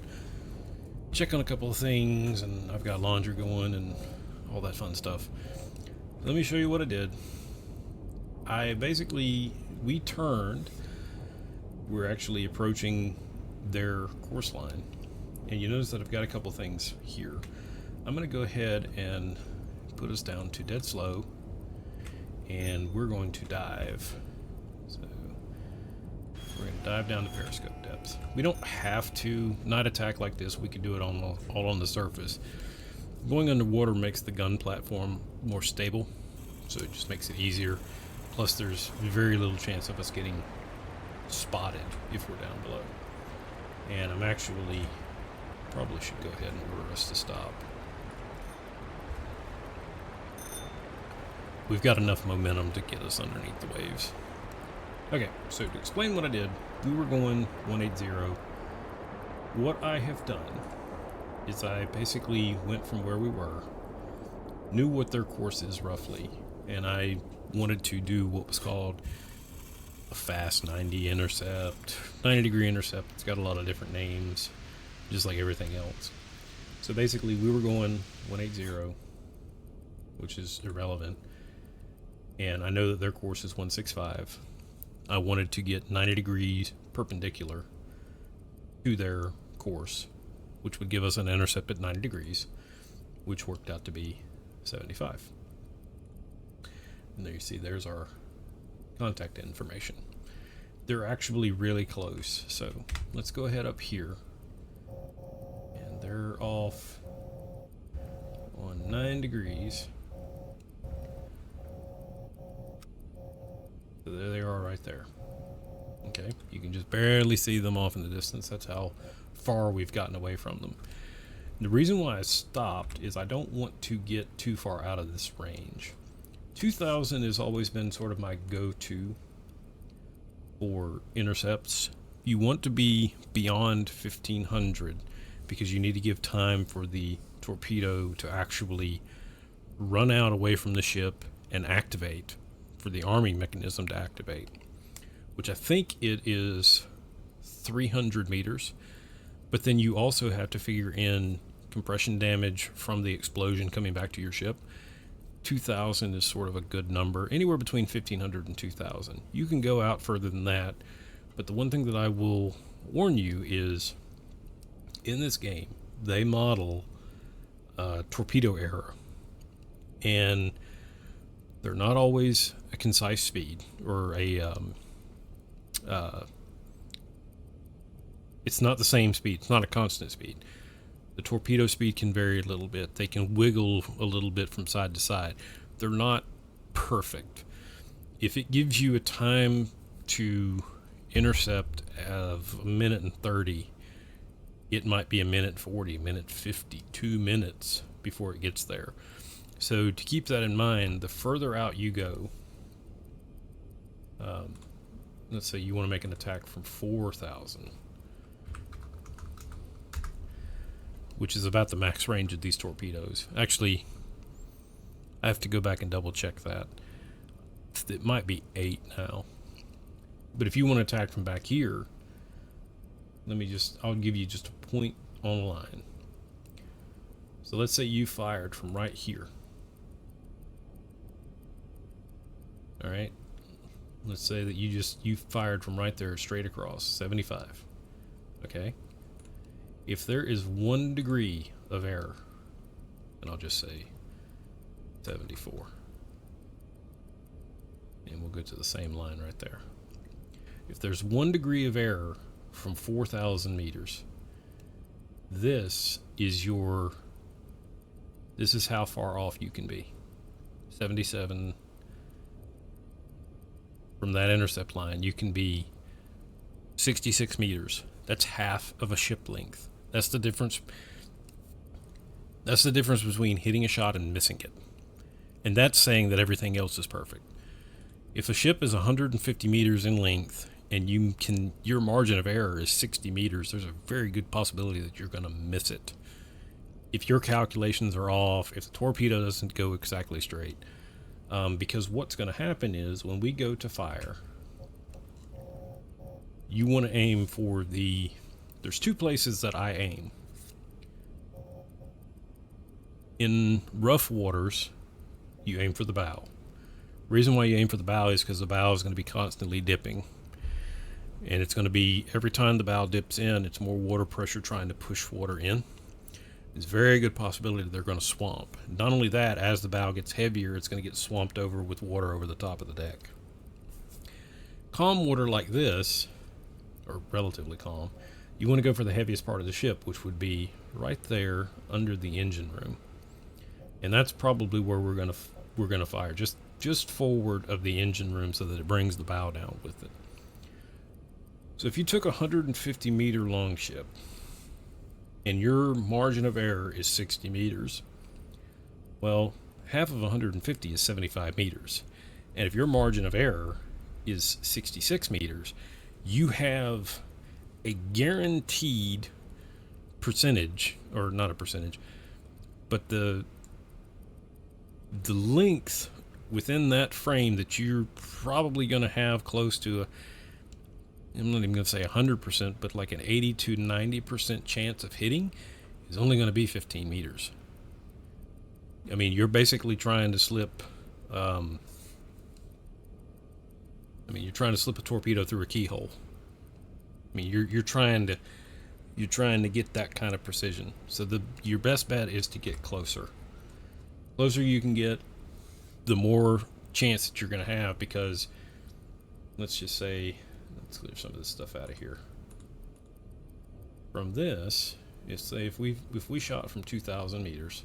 check on a couple of things, and I've got laundry going and all that fun stuff. Let me show you what I did. We turned, we're actually approaching their course line, and you notice that I've got a couple things here. I'm going to go ahead and put us down to dead slow, and we're going to dive. So we're going to dive down to periscope depth. We don't have to night attack like this. We can do it all on the surface. Going underwater makes the gun platform more stable, so it just makes it easier. Plus, there's very little chance of us getting spotted if we're down below. And I'm actually probably should go ahead and order us to stop. We've got enough momentum to get us underneath the waves. Okay, so to explain what I did, we were going 180. What I have done is I basically went from where we were, knew what their course is roughly, and I wanted to do what was called a fast 90 intercept, 90-degree intercept. It's got a lot of different names, just like everything else. So basically we were going 180, which is irrelevant, and I know that their course is 165. I wanted to get 90 degrees perpendicular to their course, which would give us an intercept at 90 degrees, which worked out to be 75. And there you see, there's our contact information. They're actually really close, so let's go ahead up here. And they're off on 9 degrees. So there they are right there. Okay, you can just barely see them off in the distance. That's how far we've gotten away from them. The reason why I stopped is I don't want to get too far out of this range. 2000 has always been sort of my go-to for intercepts. You want to be beyond 1500 because you need to give time for the torpedo to actually run out away from the ship and activate, for the arming mechanism to activate, which I think it is 300 meters. But then you also have to figure in compression damage from the explosion coming back to your ship. 2000 is sort of a good number, anywhere between 1500 and 2000. You can go out further than that, but the one thing that I will warn you is in this game they model torpedo error, and they're not always a concise speed or it's not the same speed. It's not a constant speed. The torpedo speed can vary a little bit. They can wiggle a little bit from side to side. They're not perfect. If it gives you a time to intercept of 1:30, it might be 1:40, 1:50, 2 minutes before it gets there. So to keep that in mind, the further out you go, let's say you want to make an attack from 4,000, which is about the max range of these torpedoes. Actually, I have to go back and double check that. It might be 8 now. But if you want to attack from back here, I'll give you just a point on the line. So let's say you fired from right here. All right. Let's say that you fired from right there straight across, 75. Okay. If there is 1 degree of error, and I'll just say 74, and we'll go to the same line right there. If there's 1 degree of error from 4,000 meters, this is how far off you can be. 77 from that intercept line, you can be 66 meters. That's half of a ship length. That's the difference. That's the difference between hitting a shot and missing it. And that's saying that everything else is perfect. If a ship is 150 meters in length and your margin of error is 60 meters, there's a very good possibility that you're going to miss it. If your calculations are off, if the torpedo doesn't go exactly straight. Because what's going to happen is when we go to fire, you want to aim for there's 2 places that I aim. In rough waters, you aim for the bow. Reason why you aim for the bow is because the bow is going to be constantly dipping. And it's going to be, every time the bow dips in, it's more water pressure trying to push water in. There's a very good possibility that they're going to swamp. Not only that, as the bow gets heavier, it's going to get swamped over with water over the top of the deck. Calm water like this, or relatively calm, you want to go for the heaviest part of the ship, which would be right there under the engine room. And that's probably where we're gonna fire, just forward of the engine room, so that it brings the bow down with it. So if you took a 150 meter long ship and your margin of error is 60 meters, well, half of 150 is 75 meters. And if your margin of error is 66 meters, you have a guaranteed percentage, or not a percentage, but the length within that frame that you're probably going to have close to I'm not even going to say 100%, but like an 80 to 90% chance of hitting is only going to be 15 meters. I mean, you're basically trying to slip, you're trying to slip a torpedo through a keyhole. I mean, you're trying to get that kind of precision. So your best bet is to get closer. Closer you can get, the more chance that you're going to have, because let's just say, let's clear some of this stuff out of here. From this, let's say if we shot from 2,000 meters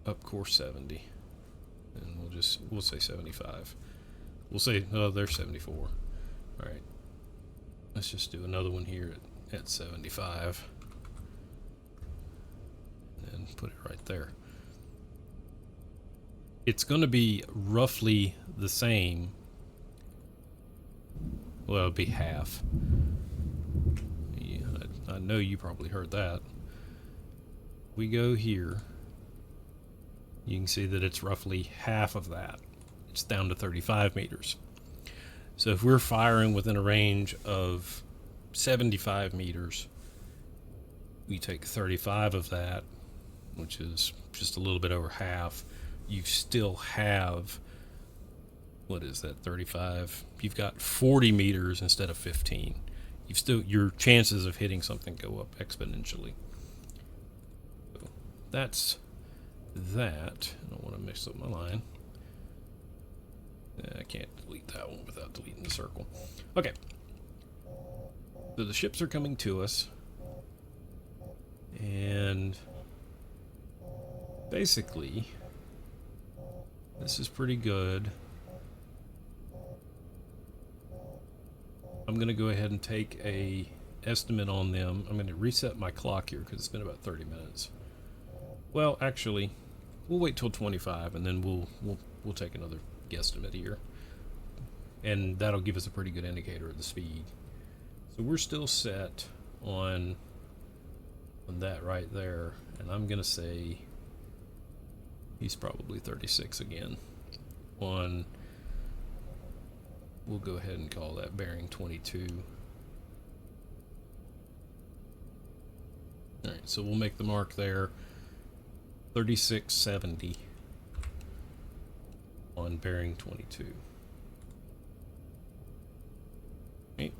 up course 70, and we'll say 75. We'll say, oh, there's 74. All right, let's just do another one here at 75, and put it right there. It's going to be roughly the same. Well, it'll be half. Yeah, I know you probably heard that. We go here. You can see that it's roughly half of that. It's down to 35 meters. So if we're firing within a range of 75 meters, we take 35 of that, which is just a little bit over half. You still have, what is that, 35? You've got 40 meters instead of 15. Your chances of hitting something go up exponentially. So that's that. I don't want to mix up my line. I can't delete that one without deleting the circle. Okay. So the ships are coming to us. And basically, this is pretty good. I'm going to go ahead and take a estimate on them. I'm going to reset my clock here because it's been about 30 minutes. Well, actually, we'll wait till 25 and then we'll take another guesstimate here. And that'll give us a pretty good indicator of the speed. So we're still set on that right there, and I'm going to say he's probably 36 again. We'll go ahead and call that bearing 22. Alright, so we'll make the mark there. 3670 on bearing 22. Okay.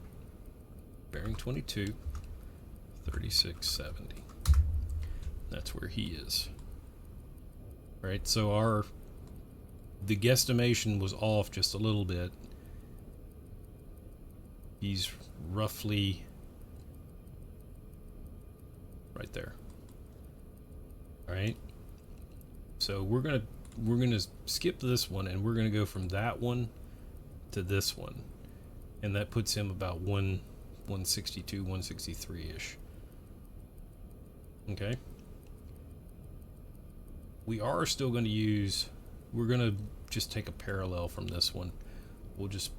Bearing 22, 3670. That's where he is. Right, so the guesstimation was off just a little bit. He's roughly right there. All right. So we're gonna skip this one, and we're gonna go from that one to this one, and that puts him about 162, 163 ish. Okay. We are still going to use. We're gonna just take a parallel from this one. We'll just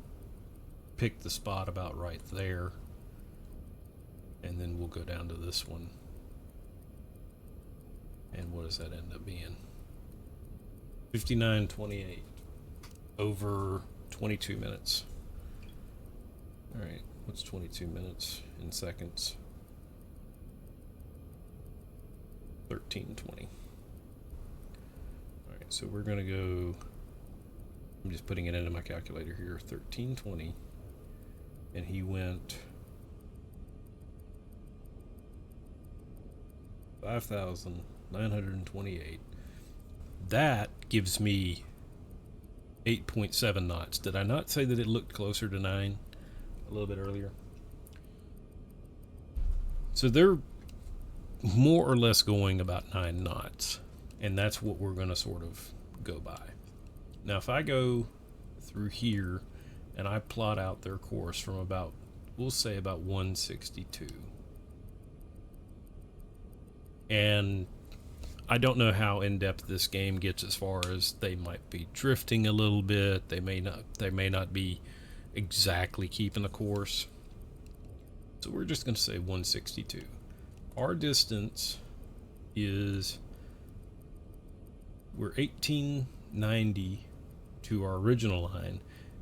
pick the spot about right there, and then we'll go down to this one. And what does that end up being? 59.28 over 22 minutes. All right, what's 22 minutes in seconds? 13:20. All right, so we're gonna go. I'm just putting it into my calculator here. 13:20. And he went 5,928. That gives me 8.7 knots. Did I not say that it looked closer to 9? a little bit earlier. So they're more or less going about 9 knots, and that's what we're going to sort of go by. Now, if I go through here and I plot out their course from about, we'll say about 162, and I don't know how in-depth this game gets as far as they might be drifting a little bit. They may not be exactly keeping the course. So we're just going to say 162. Our distance is, we're 1890 to our original line,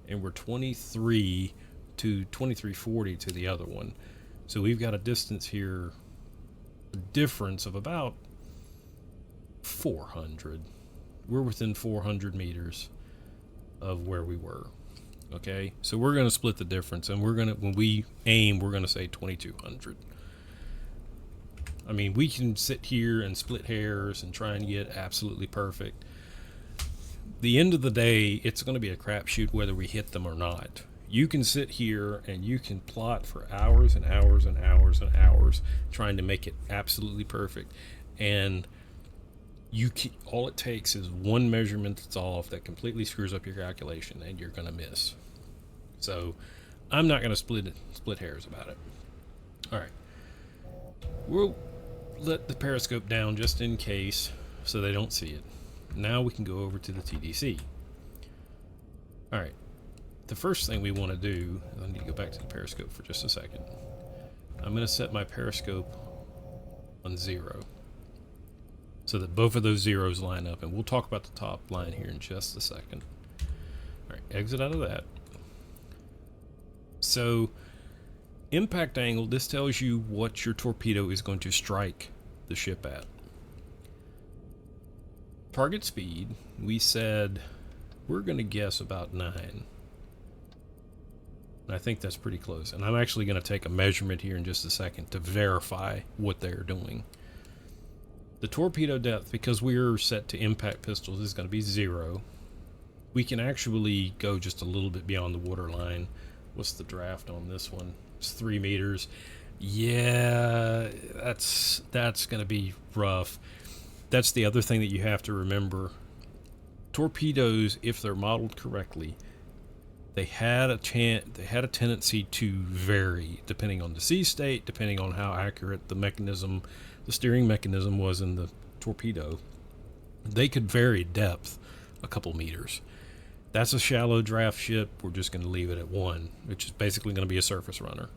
and we're 23 to 2340 to the other one. So we've got a distance here, a difference of about 400. We're within 400 meters of where we were. Okay, so we're going to split the difference, and we're going to, when we aim, we're going to say 2200. I mean, we can sit here and split hairs and try and get absolutely perfect. The end of the day, it's going to be a crapshoot whether we hit them or not. You can sit here and you can plot for hours and hours and hours and hours trying to make it absolutely perfect, and all it takes is one measurement that's off that completely screws up your calculation, and you're going to miss. So I'm not going to split hairs about it. All right, we'll let the periscope down just in case so they don't see it. Now we can go over to the TDC. All right, the first thing we want to do, I need to go back to the periscope for just a second. I'm going to set my periscope on 0 so that both of those zeros line up, and we'll talk about the top line here in just a second. All right, exit out of that. So impact angle, this tells you what your torpedo is going to strike the ship at. Target speed, we said we're going to guess about 9. And I think that's pretty close. And I'm actually going to take a measurement here in just a second to verify what they're doing. The torpedo depth, because we're set to impact pistols, is going to be 0. We can actually go just a little bit beyond the waterline. What's the draft on this one? It's 3 meters. Yeah, that's going to be rough. That's the other thing that you have to remember. Torpedoes, if they're modeled correctly, they had a tendency to vary depending on the sea state, depending on how accurate the steering mechanism was in the torpedo. They could vary depth a couple meters. That's a shallow draft ship. We're just going to leave it at 1, which is basically going to be a surface runner.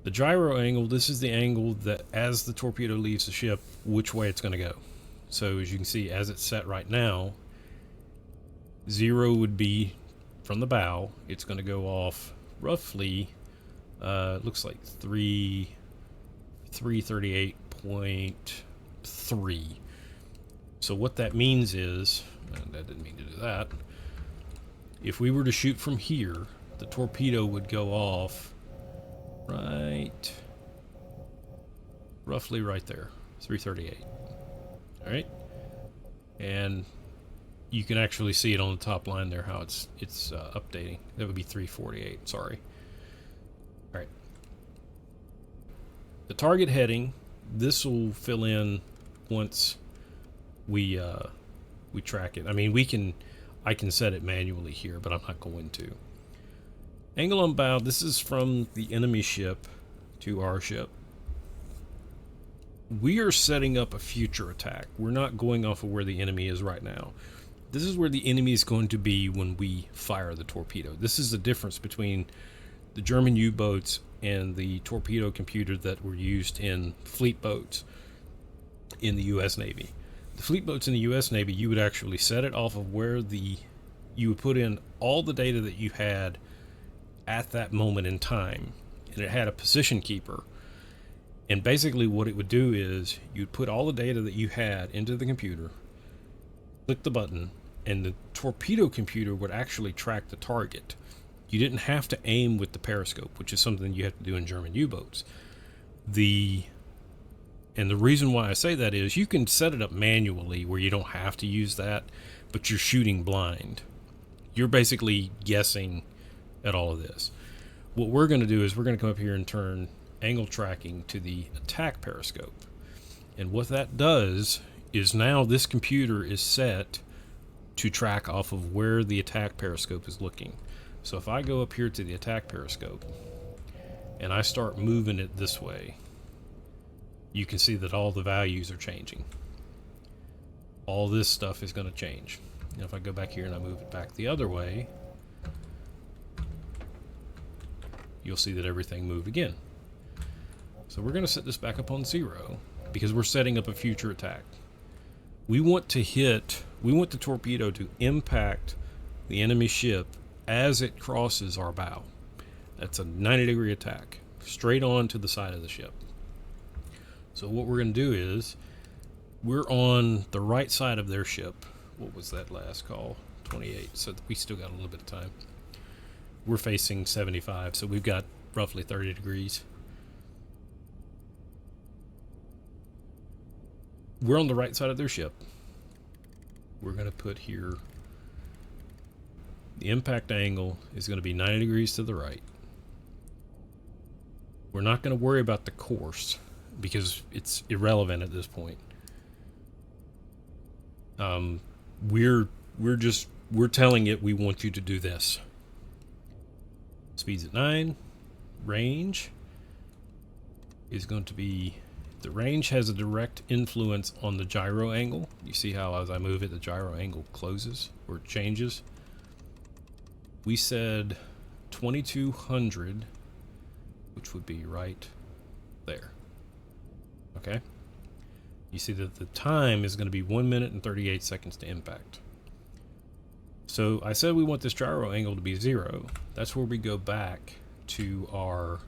The gyro angle, this is the angle that as the torpedo leaves the ship, which way it's going to go. So as you can see, as it's set right now, 0 would be from the bow. It's going to go off roughly, looks like 338.3. So what that means is, and I didn't mean to do that, if we were to shoot from here, the torpedo would go off roughly right there, 338. All right, and you can actually see it on the top line there how it's updating. That would be 348. Sorry. All right. The target heading, this will fill in once we track it. I mean, I can set it manually here, but I'm not going to. Angle on bow, this is from the enemy ship to our ship. We are setting up a future attack. We're not going off of where the enemy is right now. This is where the enemy is going to be when we fire the torpedo. This is the difference between the German U-boats and the torpedo computer that were used in fleet boats in the U.S. Navy. The fleet boats in the U.S. Navy, you would actually set it off of where you would put in all the data that you had at that moment in time, and it had a position keeper. And basically what it would do is you'd put all the data that you had into the computer, click the button, and the torpedo computer would actually track the target. You didn't have to aim with the periscope, which is something you have to do in German U-boats. And the reason why I say that is you can set it up manually where you don't have to use that, but you're shooting blind. You're basically guessing at all of this. what we're going to do is we're going to come up here and turn angle tracking to the attack periscope. And what that does is now this computer is set to track off of where the attack periscope is looking. So if I go up here to the attack periscope and I start moving it this way, you can see that all the values are changing. All this stuff is going to change. And if I go back here and I move it back the other way, you'll see that everything moved again. So we're going to set this back up on 0 because we're setting up a future attack. We want the torpedo to impact the enemy ship as it crosses our bow. That's a 90-degree attack, straight on to the side of the ship. So what we're going to do is, we're on the right side of their ship. What was that last call? 28, so we still got a little bit of time. We're facing 75, so we've got roughly 30 degrees. We're on the right side of their ship. We're going to put here, the impact angle is going to be 90 degrees to the right. We're not going to worry about the course because it's irrelevant at this point. We're telling it we want you to do this. Speed's at 9. Range is going to be, the range has a direct influence on the gyro angle. You see how as I move it, the gyro angle closes or changes. We said 2200, which would be right there. Okay. You see that the time is going to be 1 minute and 38 seconds to impact. So I said we want this gyro angle to be 0. That's where we go back to our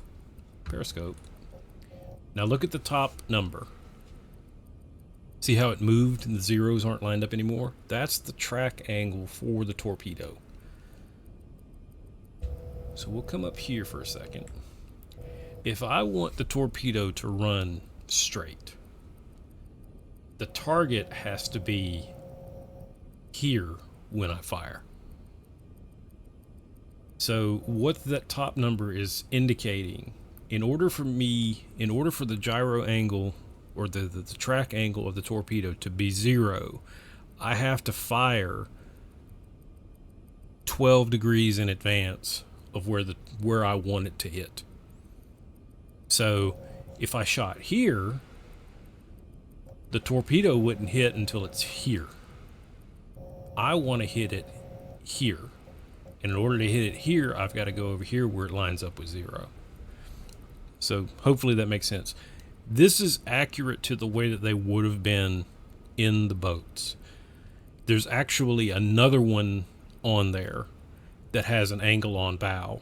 periscope. Now look at the top number. See how it moved and the zeros aren't lined up anymore? That's the track angle for the torpedo. So we'll come up here for a second. If I want the torpedo to run straight, the target has to be here when I fire. So what that top number is indicating, in order for the gyro angle or the track angle of the torpedo to be 0, I have to fire 12 degrees in advance of where I want it to hit. So if I shot here, the torpedo wouldn't hit until it's here. I want to hit it here. And in order to hit it here, I've got to go over here where it lines up with 0. So hopefully that makes sense. This is accurate to the way that they would have been in the boats. There's actually another one on there that has an angle on bow.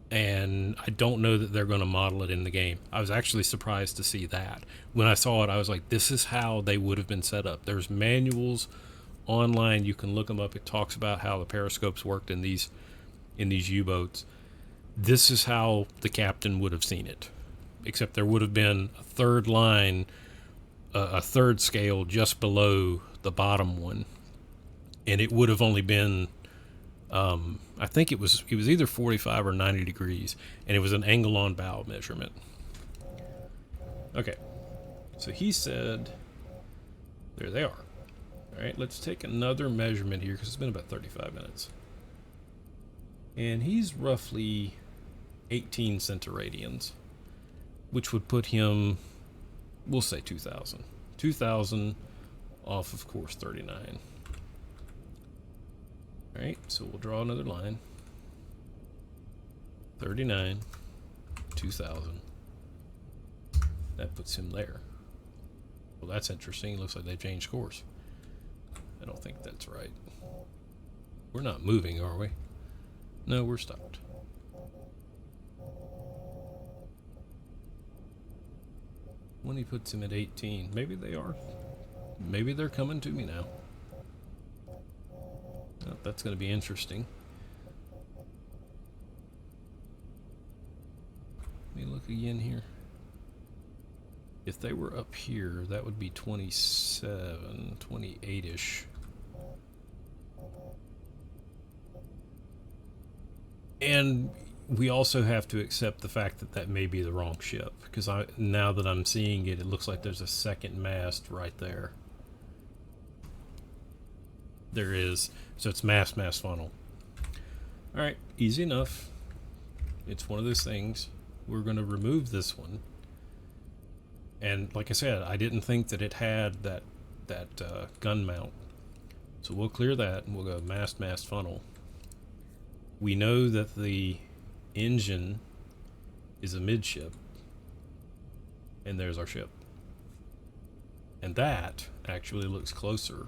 And I don't know that they're going to model it in the game. I was actually surprised to see that. When I saw it, I was like, this is how they would have been set up. There's manuals online. You can look them up. It talks about how the periscopes worked in these U-boats. This is how the captain would have seen it. Except there would have been a third line, a third scale just below the bottom one. And it would have only been, I think it was either 45 or 90 degrees, and it was an angle on bow measurement. Okay, so he said, there they are. All right, let's take another measurement here because it's been about 35 minutes. And he's roughly 18 centiradians, which would put him, we'll say 2,000. 2,000 off of course 39. All right, so we'll draw another line. 39, 2,000. That puts him there. Well, that's interesting. It looks like they've changed course. I don't think that's right. We're not moving, are we? No, we're stopped. When he puts him at 18, maybe they are. Maybe they're coming to me now. Oh, that's going to be interesting. Let me look again here. If they were up here, that would be 27, 28-ish. And we also have to accept the fact that that may be the wrong ship, because now that I'm seeing it, it looks like there's a second mast right there. There is. So it's mast, funnel. Alright, easy enough. It's one of those things. We're going to remove this one. And like I said, I didn't think that it had that gun mount. So we'll clear that and we'll go mast, funnel. We know that the engine is a midship. And there's our ship. And that actually looks closer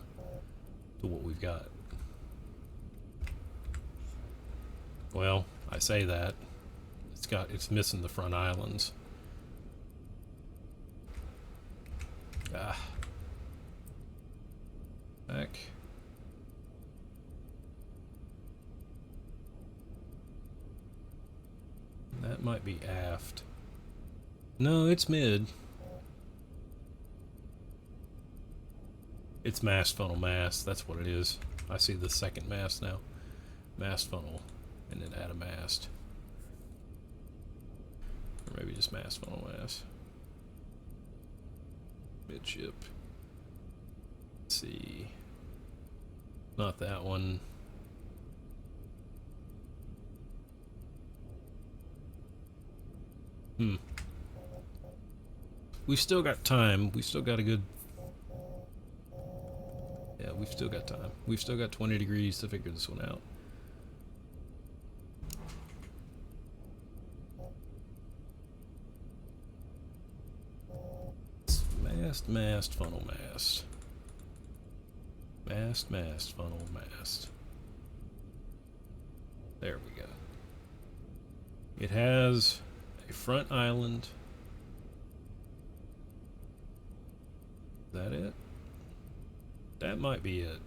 to what we've got. Well, I say that. It's missing the front islands. Back. That might be aft. No, it's mid. It's mast, funnel, mast. That's what it is. I see the second mast now. Mast, funnel, and then add a mast. Or maybe just mast, funnel, mast. Midship. Let's see. Not that one. We've still got time. We've still got a good... Yeah, we've still got time. We've still got 20 degrees to figure this one out. Mast, funnel, mast. Mast, funnel, mast. There we go. It has a front island. Is that it? That might be it.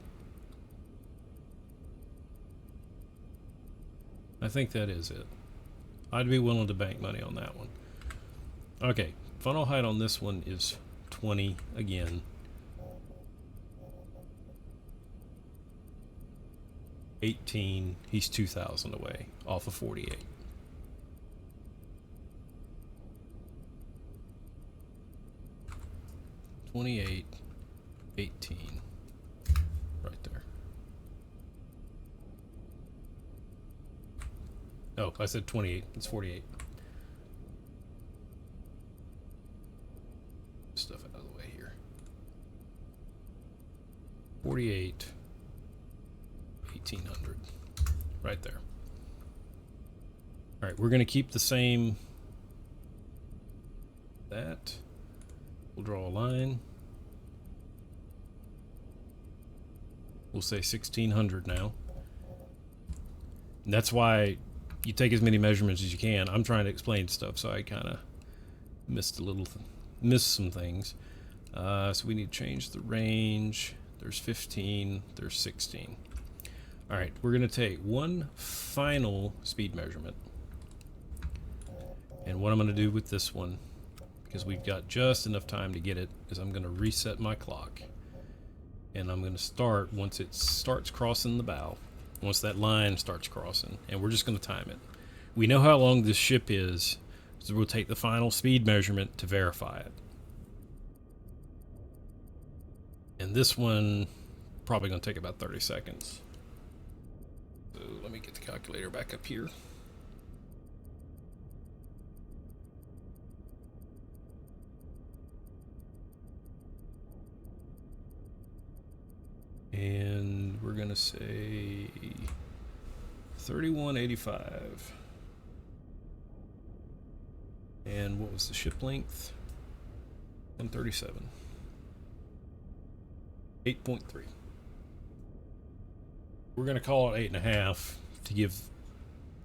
I think that is it. I'd be willing to bank money on that one. Okay, funnel height on this one is 20 again. 18, he's 2,000 away off of 48. $28, 18, right there. Oh, I said 28, it's 48. Stuff out of the way here. 48, 1800, right there. All right, we're going to keep the same. That. We'll draw a line. We'll say 1600 now. And that's why you take as many measurements as you can. I'm trying to explain stuff, so I kind of missed some things. So we need to change the range. There's 15, there's 16. All right, we're going to take one final speed measurement. And what I'm going to do with this one, because we've got just enough time to get it, is I'm going to reset my clock. And I'm going to start once it starts crossing the bow. Once that line starts crossing. And we're just going to time it. We know how long this ship is, so we'll take the final speed measurement to verify it. And this one, probably going to take about 30 seconds. So let me get the calculator back up here. And we're going to say 3185. And what was the ship length? 137. 8.3. We're going to call it 8.5 to give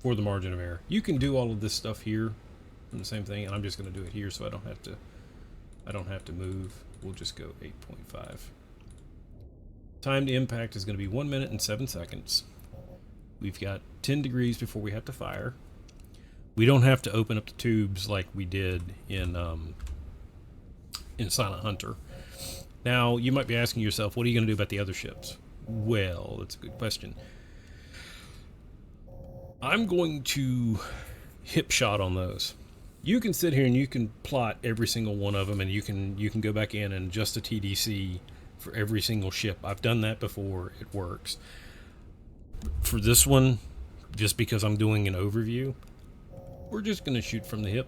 for the margin of error. You can do all of this stuff here from the same thing, and I'm just going to do it here so I don't have to move. We'll just go 8.5. Time to impact is going to be 1 minute and 7 seconds. We've got 10 degrees before we have to fire. We don't have to open up the tubes like we did in Silent Hunter. Now, you might be asking yourself, what are you going to do about the other ships? Well, that's a good question. I'm going to hip shot on those. You can sit here and you can plot every single one of them, and you can go back in and adjust a TDC for every single ship. I've done that before. It works. For this one, just because I'm doing an overview, we're just going to shoot from the hip.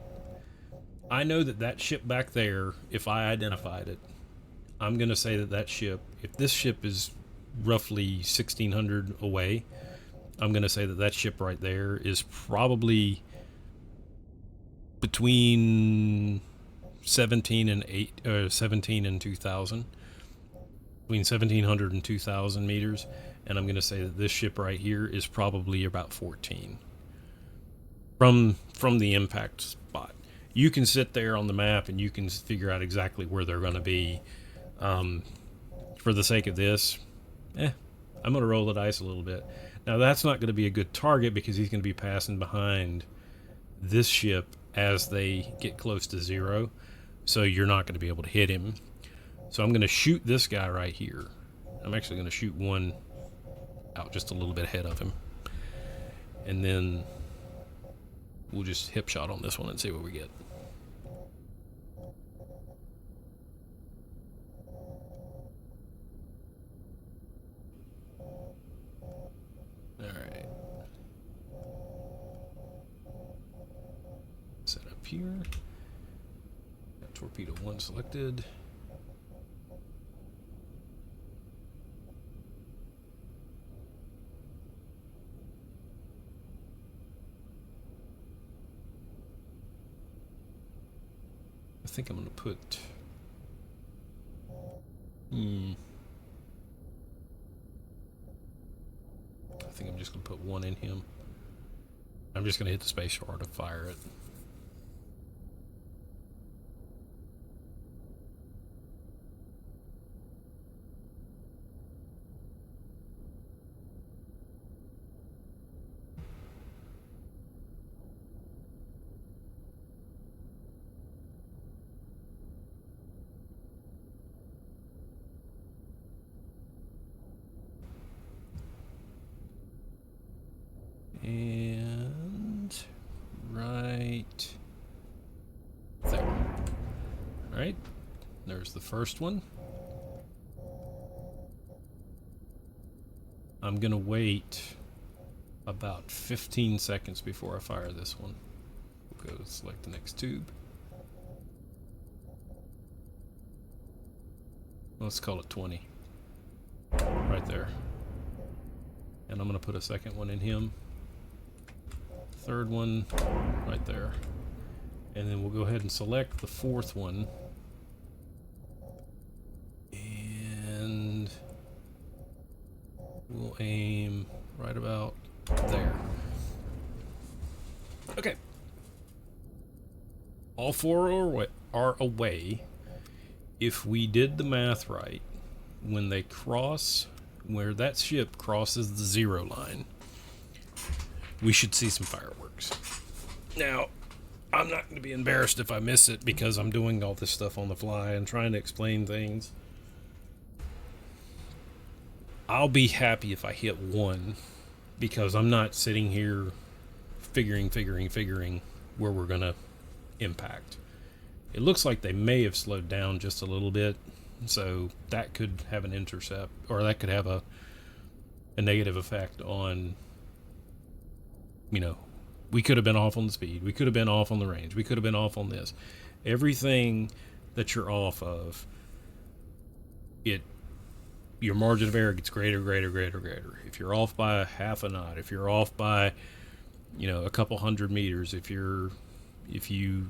I know that that ship back there, if I identified it, I'm going to say that that ship, if this ship is roughly 1,600 away, I'm going to say that that ship right there is probably between 17 and 2,000, between 1,700 and 2,000 meters, and I'm going to say that this ship right here is probably about 14 from the impact spot. You can sit there on the map and you can figure out exactly where they're going to be. For the sake of this, I'm going to roll the dice a little bit. Now that's not going to be a good target because he's going to be passing behind this ship as they get close to zero, so you're not going to be able to hit him. So I'm going to shoot this guy right here. I'm actually going to shoot one out just a little bit ahead of him, and then we'll just hip shot on this one and see what we get. Alright. Set up here. Got torpedo 1 selected. I think I'm going to put... I think I'm just going to put one in him. I'm just going to hit the space bar to fire it. And right there. Alright, there's the first one. I'm gonna wait about 15 seconds before I fire this one. We'll go select the next tube. Let's call it 20. Right there. And I'm gonna put a second one in him. Third one right there, and then we'll go ahead and select the fourth one, and we'll aim right about there. Okay, all four are away. If we did the math right, when they cross, where that ship crosses the zero line, we should see some fireworks. Now, I'm not going to be embarrassed if I miss it because I'm doing all this stuff on the fly and trying to explain things. I'll be happy if I hit one because I'm not sitting here figuring where we're going to impact. It looks like they may have slowed down just a little bit, so that could have an intercept, or that could have a negative effect on... You know, we could have been off on the speed. We could have been off on the range. We could have been off on this. Everything that you're off of, your margin of error gets greater. If you're off by half a knot, if you're off by, a couple hundred meters, if you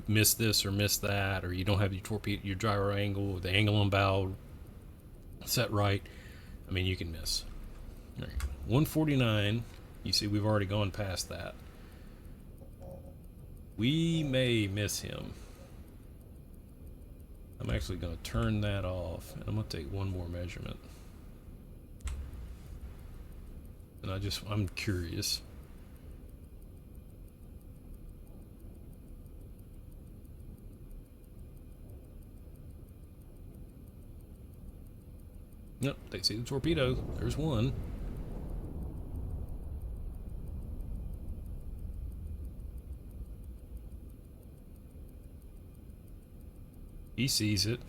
miss this or miss that, or you don't have your gyro angle, the angle on bow set right, I mean, you can miss. All right, 149. You see, we've already gone past that. We may miss him. I'm actually going to turn that off, and I'm going to take one more measurement. And I'm curious. Yep, they see the torpedo. There's one. He sees it.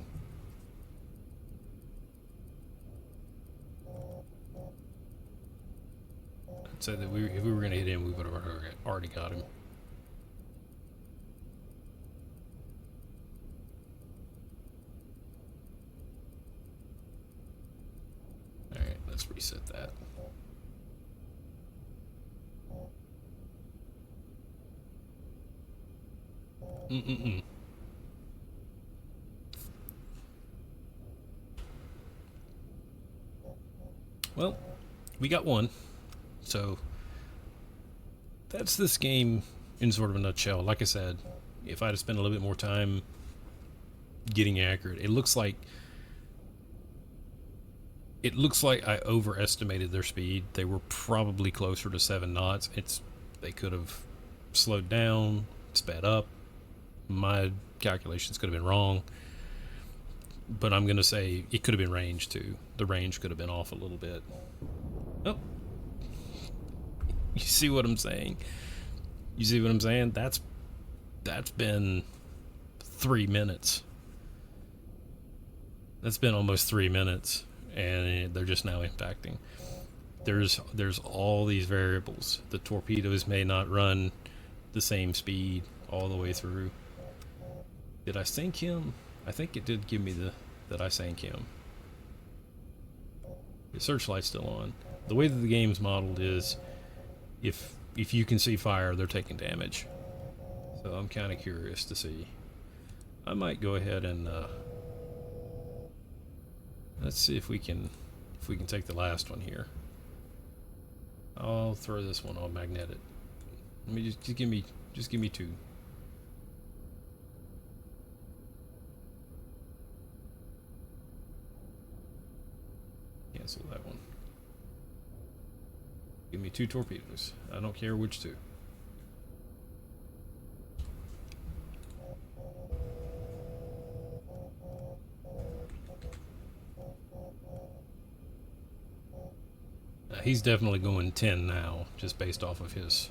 I'd say that if we were going to hit him, we would have already got him. Alright, let's reset that. Well, we got one. So, that's this game in sort of a nutshell. Like I said, if I'd have spent a little bit more time getting accurate, it looks like I overestimated their speed. They were probably closer to 7 knots. They could have slowed down, sped up. My calculations could have been wrong. But I'm going to say it could have been range too. The range could have been off a little bit. Oh. You see what I'm saying? You see what I'm saying? That's been 3 minutes. That's been almost 3 minutes, and they're just now impacting. There's all these variables. The torpedoes may not run the same speed all the way through. Did I sink him? I think it did give me that I sank him. The searchlight's still on. The way that the game's modeled is if you can see fire, they're taking damage. So I'm kind of curious to see. I might go ahead and let's see if we can take the last one here. I'll throw this one on magnetic. Let me just give me 2. Cancel that one. Give me 2 torpedoes. I don't care which 2. He's definitely going 10 now, just based off of his...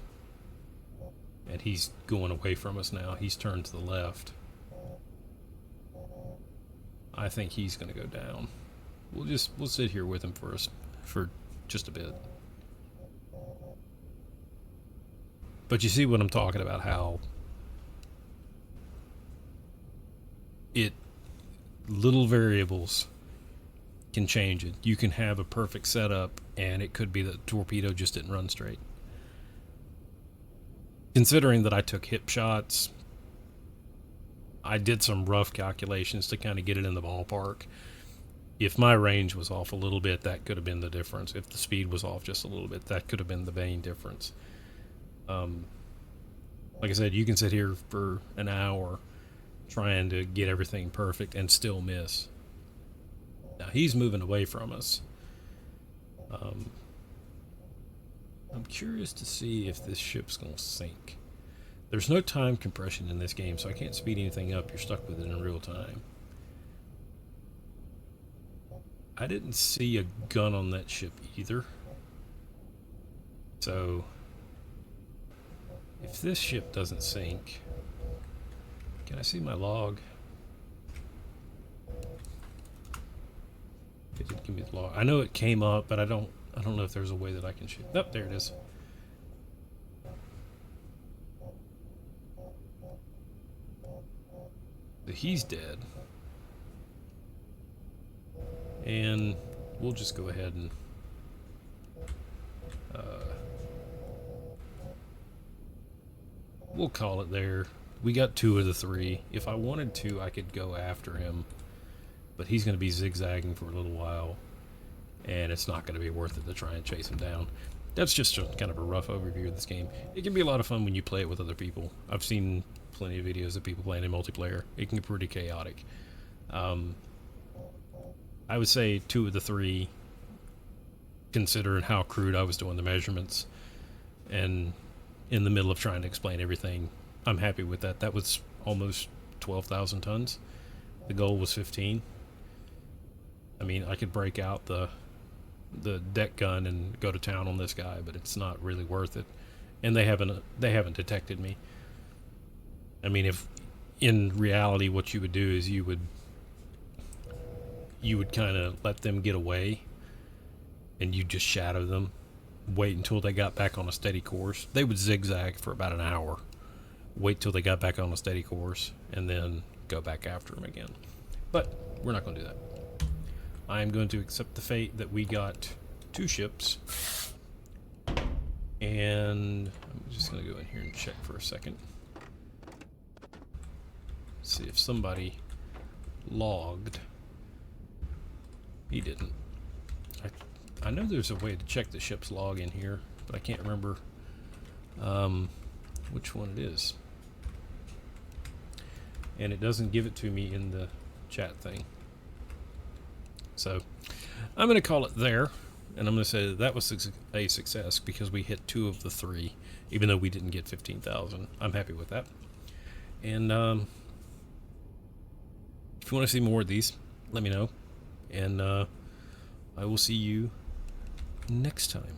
And he's going away from us now. He's turned to the left. I think he's going to go down. We'll sit here with him for just a bit. But you see what I'm talking about, how little variables can change it. You can have a perfect setup and it could be that the torpedo just didn't run straight. Considering that I took hip shots, I did some rough calculations to kind of get it in the ballpark. If my range was off a little bit, that could have been the difference. If the speed was off just a little bit, that could have been the main difference. Like I said, you can sit here for an hour trying to get everything perfect and still miss. Now he's moving away from us. I'm curious to see if this ship's going to sink. There's no time compression in this game, so I can't speed anything up. You're stuck with it in real time. I didn't see a gun on that ship either. So, if this ship doesn't sink, can I see my log? It didn't give me the log. I know it came up, but I don't know if there's a way that I can shoot. Oh, there it is. So he's dead. And we'll just go ahead and we'll call it there. We got 2 of the 3. If I wanted to, I could go after him, but he's going to be zigzagging for a little while, and it's not going to be worth it to try and chase him down. That's just kind of a rough overview of this game. It can be a lot of fun when you play it with other people. I've seen plenty of videos of people playing in multiplayer. It can be pretty chaotic. I would say 2 of the 3, considering how crude I was doing the measurements and in the middle of trying to explain everything. I'm happy with that. That was almost 12,000 tons. The goal was 15. I mean, I could break out the deck gun and go to town on this guy, but it's not really worth it. And they haven't detected me. I mean, in reality, what you would do is you would kind of let them get away, and you just shadow them, wait until they got back on a steady course. They would zigzag for about an hour, wait till they got back on a steady course, and then go back after them again. But we're not going to do that. I'm going to accept the fate that we got 2 ships, and I'm just going to go in here and check for a second. See if somebody logged. He didn't. I know there's a way to check the ship's log in here, but I can't remember which one it is. And it doesn't give it to me in the chat thing. So I'm going to call it there, and I'm going to say that was a success because we hit 2 of the 3, even though we didn't get 15,000. I'm happy with that. And if you want to see more of these, let me know, and I will see you next time.